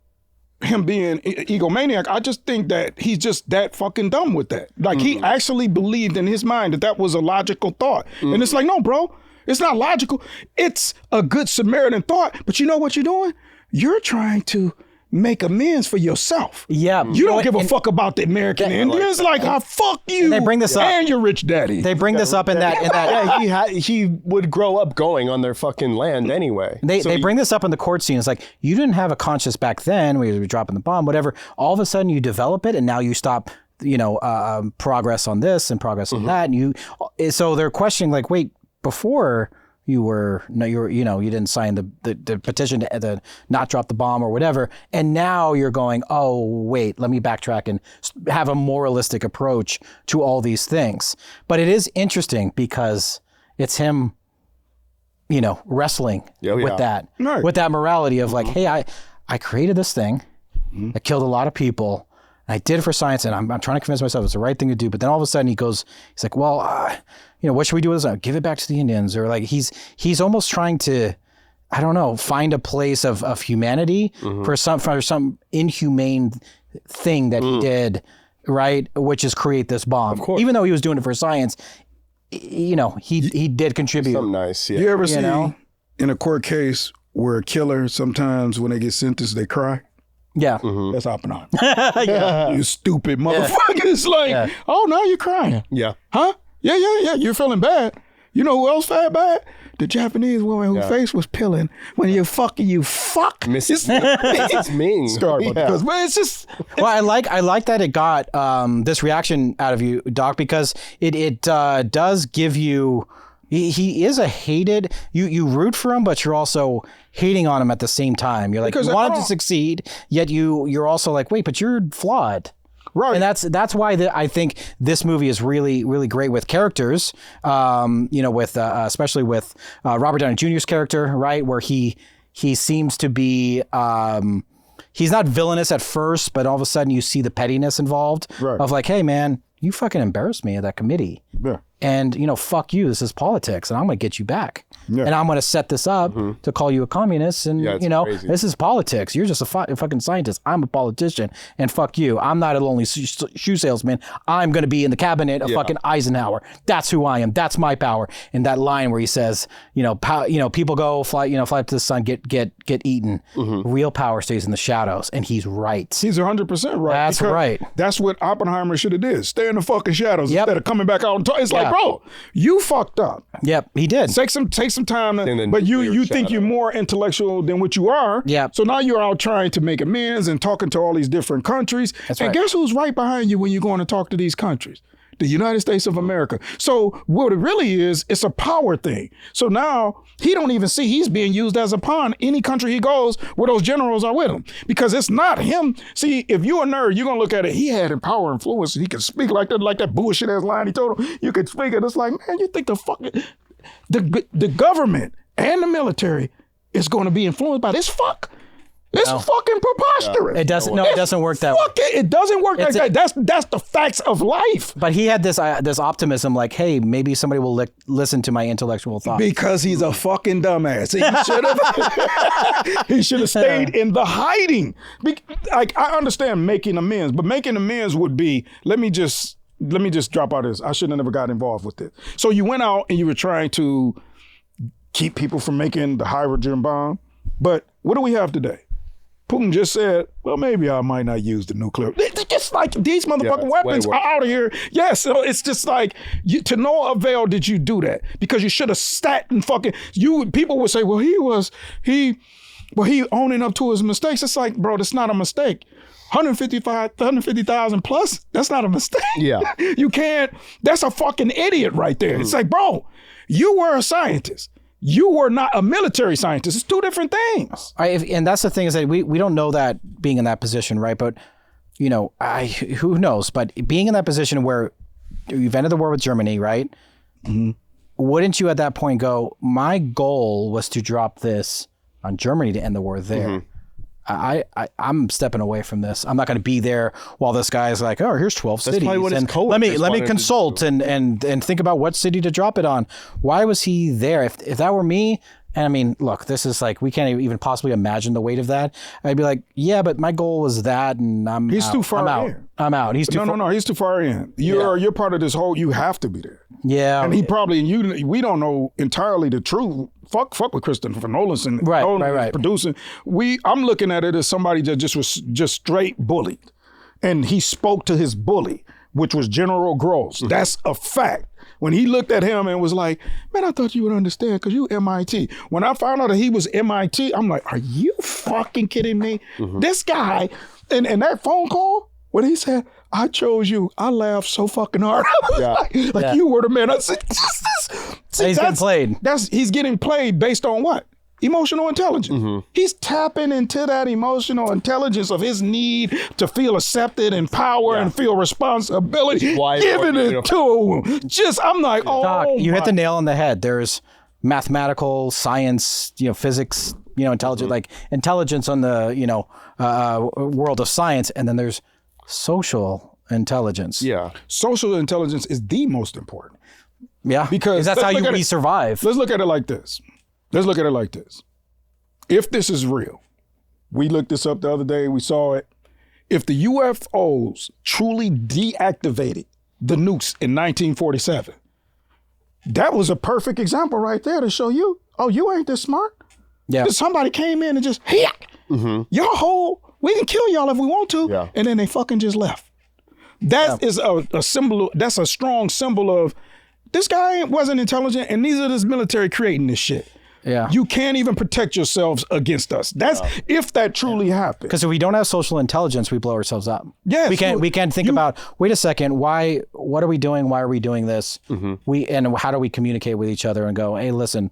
him being egomaniac. I just think that he's just that fucking dumb with that. Like, he actually believed in his mind that was a logical thought. And it's like, no, bro, it's not logical. It's a good Samaritan thought. But you know what you're doing? You're trying to make amends for yourself.
Yeah.
You don't give a fuck about the American Indians. Like, fuck you.
They bring this up.
And your rich daddy.
They bring this up in that.
Yeah, he would grow up going on their fucking land anyway.
They bring this up in the court scene. It's like, you didn't have a conscience back then. We were dropping the bomb, whatever. All of a sudden you develop it, and now you stop, progress on this and progress on that. And so they're questioning, like, wait, before you didn't sign the petition to not drop the bomb or whatever. And now you're going, oh, wait, let me backtrack and have a moralistic approach to all these things. But it is interesting because it's him, wrestling with that, with that morality of like, hey, I created this thing that killed a lot of people. And I did it for science, and I'm trying to convince myself it's the right thing to do. But then all of a sudden he's like, well, what should we do with this? Give it back to the Indians. Or like he's almost trying to, I don't know, find a place of humanity for some inhumane thing that he did, right? Which is create this bomb. Of course. Even though he was doing it for science, he did contribute.
Something nice, yeah.
You ever see in a court case where a killer, sometimes when they get sentenced, they cry?
Yeah.
That's Oppenheimer. You stupid motherfucker. It's like, oh, now you're crying.
Yeah.
Huh? Yeah. You're feeling bad. You know who else felt bad? The Japanese woman whose face was peeling when you're fucking, you fuck.
Mrs. Ming.
Sorry about that. But it's just...
Well, I like that it got this reaction out of you, Doc, because it does give you... He is a hated... You root for him, but you're also hating on him at the same time. You're like, you want him to succeed, yet you're also like, wait, but you're flawed.
Right.
And that's why I think this movie is really, really great with characters, with especially with Robert Downey Jr.'s character, right? Where he seems to be, he's not villainous at first, but all of a sudden you see the pettiness involved of like, hey man, you fucking embarrassed me at that committee. Yeah. And, fuck you. This is politics, and I'm going to get you back. Yeah. And I'm going to set this up to call you a communist. And,
crazy.
This is politics. You're just a fucking scientist. I'm a politician, and fuck you. I'm not a lonely shoe salesman. I'm going to be in the cabinet of fucking Eisenhower. That's who I am. That's my power. And that line where he says, people go fly up to the sun, get eaten. Real power stays in the shadows. And he's right.
He's 100% right.
That's right.
That's what Oppenheimer should have did. Stay in the fucking shadows instead of coming back out and talk. It's like, bro, you fucked up.
Yep, he did.
Take some time, but you think you're more intellectual than what you are.
Yep.
So now you're out trying to make amends and talking to all these different countries.
That's
and
right.
guess who's right behind you when you're going to talk to these countries? The United States of America. So what it really is, it's a power thing. So now he don't even see he's being used as a pawn any country he goes where those generals are with him. Because it's not him. See, if you're a nerd, you're going to look at it. He had power influence. He could speak like that bullshit ass line he told him. You could speak it. It's like, man, you think the government and the military is going to be influenced by this fuck? It's fucking preposterous.
It doesn't. No, it doesn't work that way.
It doesn't work like that. That's the facts of life.
But he had this optimism, like, hey, maybe somebody will listen to my intellectual thoughts.
Because he's a fucking dumbass. He should have stayed in the hiding. Like, I understand making amends, but making amends would be, let me just drop out of this. I should have never got involved with this. So you went out and you were trying to keep people from making the hydrogen bomb. But what do we have today? Putin just said, well, maybe I might not use the nuclear. It's just like these motherfucking weapons are out of here. Yes, so it's just like, to no avail did you do that, because you should have sat and fucking, people would say, well, he owning up to his mistakes. It's like, bro, that's not a mistake. 150,000 plus, that's not a mistake.
Yeah.
You can't, that's a fucking idiot right there. It's like, bro, you were a scientist. You were not a military scientist. It's two different things.
And that's the thing, is that we don't know that being in that position, right? But, who knows? But being in that position where you've ended the war with Germany, right? Mm-hmm. Wouldn't you at that point go, my goal was to drop this on Germany to end the war there? Mm-hmm. I'm stepping away from this. I'm not going to be there while this guy's like, oh, here's 12 cities. And let me consult and think about what city to drop it on. Why was he there? If that were me, and I mean, look, this is like, we can't even possibly imagine the weight of that. I'd be like, yeah, but my goal was that, and
He's
out.
too far
in. I'm out. He's too far.
No, he's too far in. You're part of this whole, you have to be there.
Yeah.
And he probably, we don't know entirely the truth. Fuck with Christopher Nolan.
Right.
Producing. I'm looking at it as somebody that just was just straight bullied. And he spoke to his bully, which was General Gross. Mm-hmm. That's a fact. When he looked at him and was like, man, I thought you would understand because you MIT. When I found out that he was MIT, I'm like, are you fucking kidding me? Mm-hmm. This guy, and that phone call, when he said, I chose you, I laughed so fucking hard. You were the man. I said,
he's getting played.
He's getting played based on what? Emotional intelligence. Mm-hmm. He's tapping into that emotional intelligence of his need to feel accepted and power and feel responsibility. Giving it to him. I'm like,
Doc, you hit the nail on the head. There's mathematical, science, physics, intelligence on the, world of science. And then there's social intelligence.
Yeah. Social intelligence is the most important.
Yeah. Because that's how we survive.
Let's look at it like this. If this is real, we looked this up the other day, we saw it. If the UFOs truly deactivated the nukes in 1947, that was a perfect example right there to show you, you ain't this smart. Yeah. Somebody came in and just, we can kill y'all if we want to. Yeah. And then they fucking just left. That is a symbol, that's a strong symbol of, this guy wasn't intelligent and neither is military creating this shit. Yeah. You can't even protect yourselves against us. That's if that truly happens.
Because if we don't have social intelligence, we blow ourselves up.
Yes.
We can't think about, wait a second, what are we doing? Why are we doing this? Mm-hmm. And how do we communicate with each other and go, hey, listen.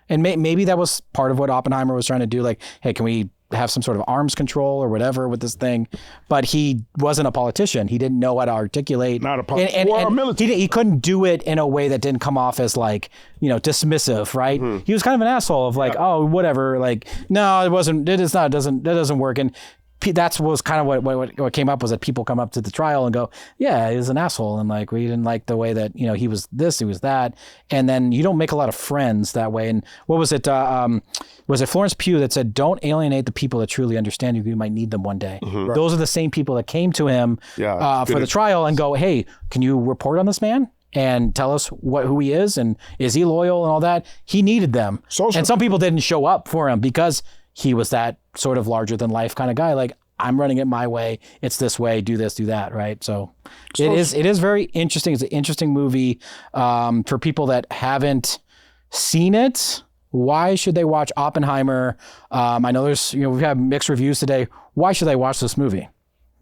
And maybe that was part of what Oppenheimer was trying to do. Like, hey, can we have some sort of arms control or whatever with this thing? But he wasn't a politician. He didn't know how to articulate.
Not a politician. Or a military.
He couldn't do it in a way that didn't come off as like, dismissive, right? Mm-hmm. He was kind of an asshole of like, oh, whatever. Like, no, it wasn't. It is not. That doesn't work. And that was kind of what came up, was that people come up to the trial and go, yeah, he was an asshole. And like, we didn't like the way that, he was this, he was that. And then you don't make a lot of friends that way. And what was it? Was it Florence Pugh that said, don't alienate the people that truly understand you. You might need them one day. Mm-hmm. Right. Those are the same people that came to him for the trial and go, hey, can you report on this man? And tell us who he is and is he loyal and all that? He needed them. And some people didn't show up for him because he was that sort of larger than life kind of guy. Like, I'm running it my way. It's this way. Do this, do that. Right. So it is very interesting. It's an interesting movie for people that haven't seen it. Why should they watch Oppenheimer? I know there's, we've had mixed reviews today. Why should they watch this movie?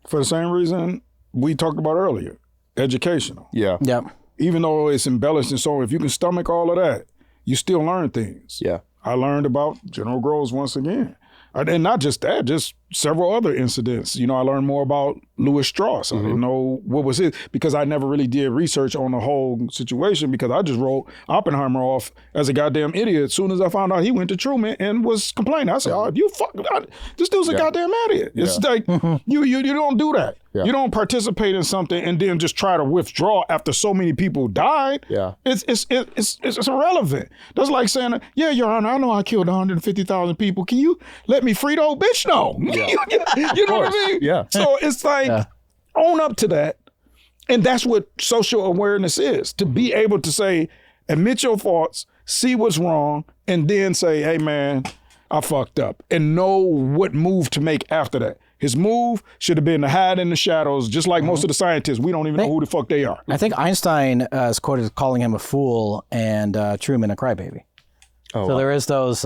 For the same reason we talked about earlier, educational.
Yeah.
Yep.
Even though it's embellished and so, if you can stomach all of that, you still learn things.
Yeah.
I learned about General Groves once again. And not just that, just several other incidents. You know, I learned more about Louis Strauss. I didn't know what was it because I never really did research on the whole situation because I just wrote Oppenheimer off as a goddamn idiot as soon as I found out he went to Truman and was complaining. I said, "Oh, this dude's a goddamn idiot." It's like you don't do that. Yeah. You don't participate in something and then just try to withdraw after so many people died.
Yeah.
It's irrelevant. That's like saying, "Yeah, Your Honor, I know I killed 150,000 people. Can you let me free the old bitch?" No. Yeah. you know what I mean?
Yeah.
So it's like, own up to that. And that's what social awareness is, to be able to say, admit your faults, see what's wrong, and then say, hey, man, I fucked up. And know what move to make after that. His move should have been to hide in the shadows, just like most of the scientists. We don't even know who the fuck they are.
I think Einstein is quoted as calling him a fool and Truman a crybaby.
Oh,
so there is those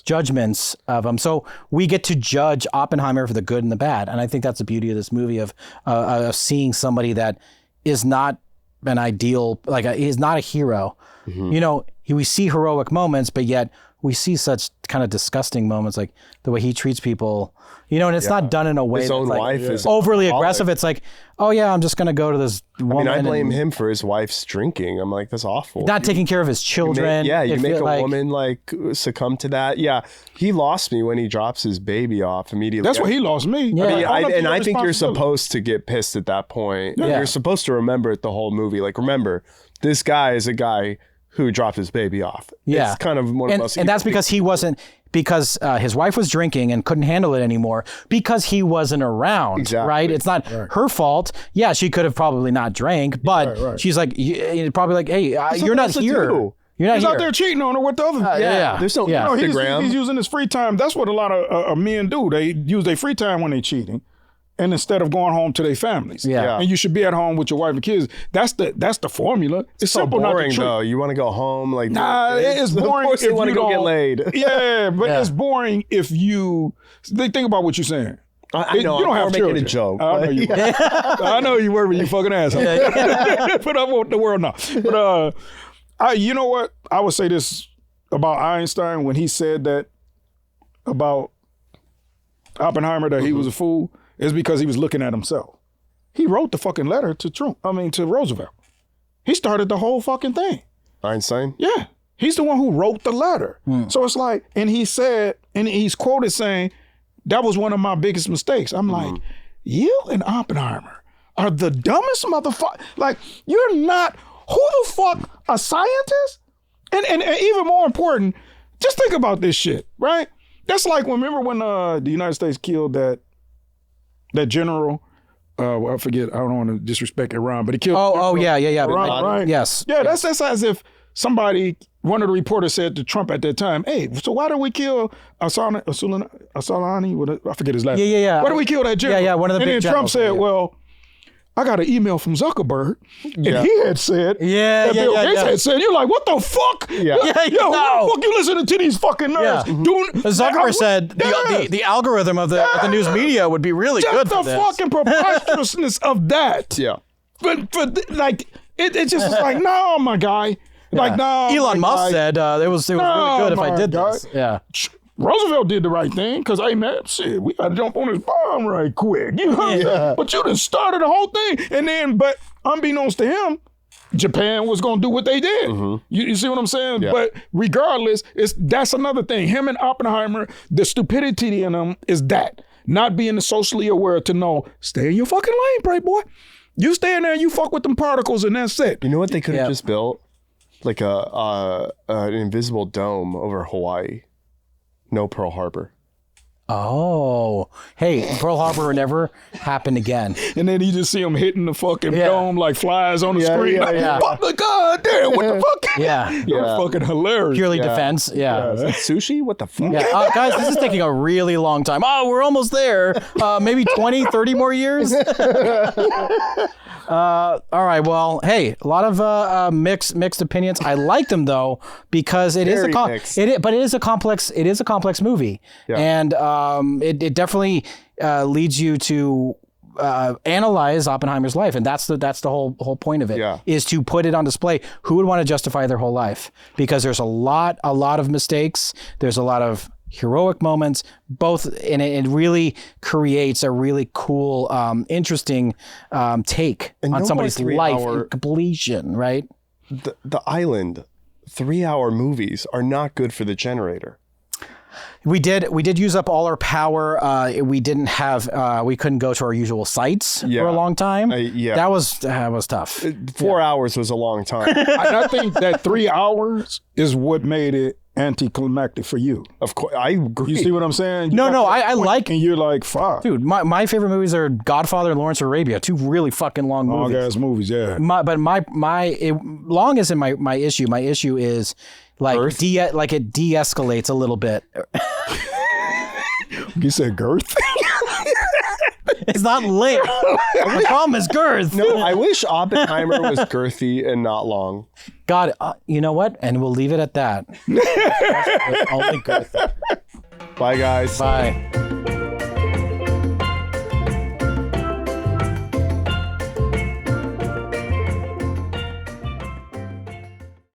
judgments of them. So we get to judge Oppenheimer for the good and the bad. And I think that's the beauty of this movie of seeing somebody that is not an ideal, he's not a hero. You know, we see heroic moments, but yet we see such kind of disgusting moments, like the way he treats people, you know, and it's not done in a way
his
that's
own wife is
overly aggressive. It's like, oh yeah, I'm just going to go to this woman.
I blame him for his wife's drinking. I'm like, that's awful.
Not taking care of his children.
You make a woman succumb to that. Yeah. He lost me when he drops his baby off immediately.
That's what he lost me.
Yeah.
I think you're supposed to get pissed at that point. Yeah. You're supposed to remember it the whole movie. Like, remember, this guy is a guy who dropped his baby off.
Yeah.
It's kind of one of us.
And that's because he wasn't, because his wife was drinking and couldn't handle it anymore because he wasn't around,
exactly.
Right? It's not her fault. Yeah, she could have probably not drank, but she's like, probably like, hey, you're not here. You're not
he's
here.
out there cheating on her with the other.
There's no Instagram.
He's using his free time. That's what a lot of men do. They use their free time when they're cheating. And instead of going home to their families, and you should be at home with your wife and kids. That's the formula. It's
so
simple,
boring,
not the truth.
though. You want to go home, like
it's boring.
Of course, you want to go get laid.
Yeah, but it's boring if you think about what you're saying.
I know.
You don't have
making
children.
a joke.
I know you. I know you were when you fucking asshole. But I want the world now. But you know what? I would say this about Einstein when he said that about Oppenheimer that he was a fool. Is because he was looking at himself. He wrote the fucking letter to Roosevelt. He started the whole fucking thing.
Einstein?
Yeah. He's the one who wrote the letter. So it's like, and he said, and he's quoted saying, that was one of my biggest mistakes. I'm like, you and Oppenheimer are the dumbest motherfucker. Like, you're not, who the fuck, a scientist? And even more important, just think about this shit, right? That's like, remember when the United States killed that general, I forget, I don't want to disrespect Iran, but he killed.
Yeah.
Iran, right?
Yes.
Yeah, that's as if one of the reporters said to Trump at that time, hey, so why did we kill Asalani? I forget his last name.
Yeah.
Why did we kill that general?
Yeah, one of the big
generals. And then Trump said, well, I got an email from Zuckerberg, and he had said that Bill Gates had said, you're like, what the fuck? Yo, who the fuck you listening to these fucking nerds?
Zuckerberg said the algorithm of the news media would be really good for this.
Just the fucking preposterousness of that.
Yeah.
But like, it just was like, no, my guy. Like, no,
Elon Musk said it was really good if I did this. Yeah.
Roosevelt did the right thing because, hey, man, shit, we got to jump on this bomb right quick. You know? But you done started the whole thing. And then, but unbeknownst to him, Japan was going to do what they did. You see what I'm saying? Yeah. But regardless, that's another thing. Him and Oppenheimer, the stupidity in them is that. Not being socially aware to know, stay in your fucking lane, playboy. You stay in there and you fuck with them particles and that's it.
You know what they could have just built? Like an invisible dome over Hawaii. No Pearl Harbor.
Oh, hey, Pearl Harbor never happened again.
And then you just see them hitting the fucking dome like flies on the screen. Fuck the goddamn, what the fuck?
Yeah.
That's fucking hilarious.
Purely defense. Yeah.
Is that sushi? What the fuck?
Yeah. Guys, this is taking a really long time. Oh, we're almost there. Maybe 20, 30 more years. All right. Well, hey, a lot of mixed opinions. I like them though because it is a complex movie, and it definitely leads you to analyze Oppenheimer's life, and that's the whole point of it is to put it on display. Who would want to justify their whole life? Because there's a lot of mistakes. There's a lot of heroic moments, both, and it really creates a really cool, interesting take on somebody's life and completion, right?
The Island 3-hour movies are not good for the generator.
We did use up all our power. We didn't have we couldn't go to our usual sites for a long time. That was tough.
4 hours was a long time.
I think that 3 hours is what made it anticlimactic for you.
Of course, I agree.
You see what I'm saying?
No, I like.
And you're like, fuck.
Dude, my favorite movies are Godfather and Lawrence of Arabia. 2 really fucking long movies.
Long ass movies, yeah.
Long isn't my issue. My issue is like it de-escalates a little bit.
You said girth?
It's not lit. The problem is girth.
No, I wish Oppenheimer was girthy and not long.
God, you know what? And we'll leave it at that. Only girth.
Bye, guys.
Bye.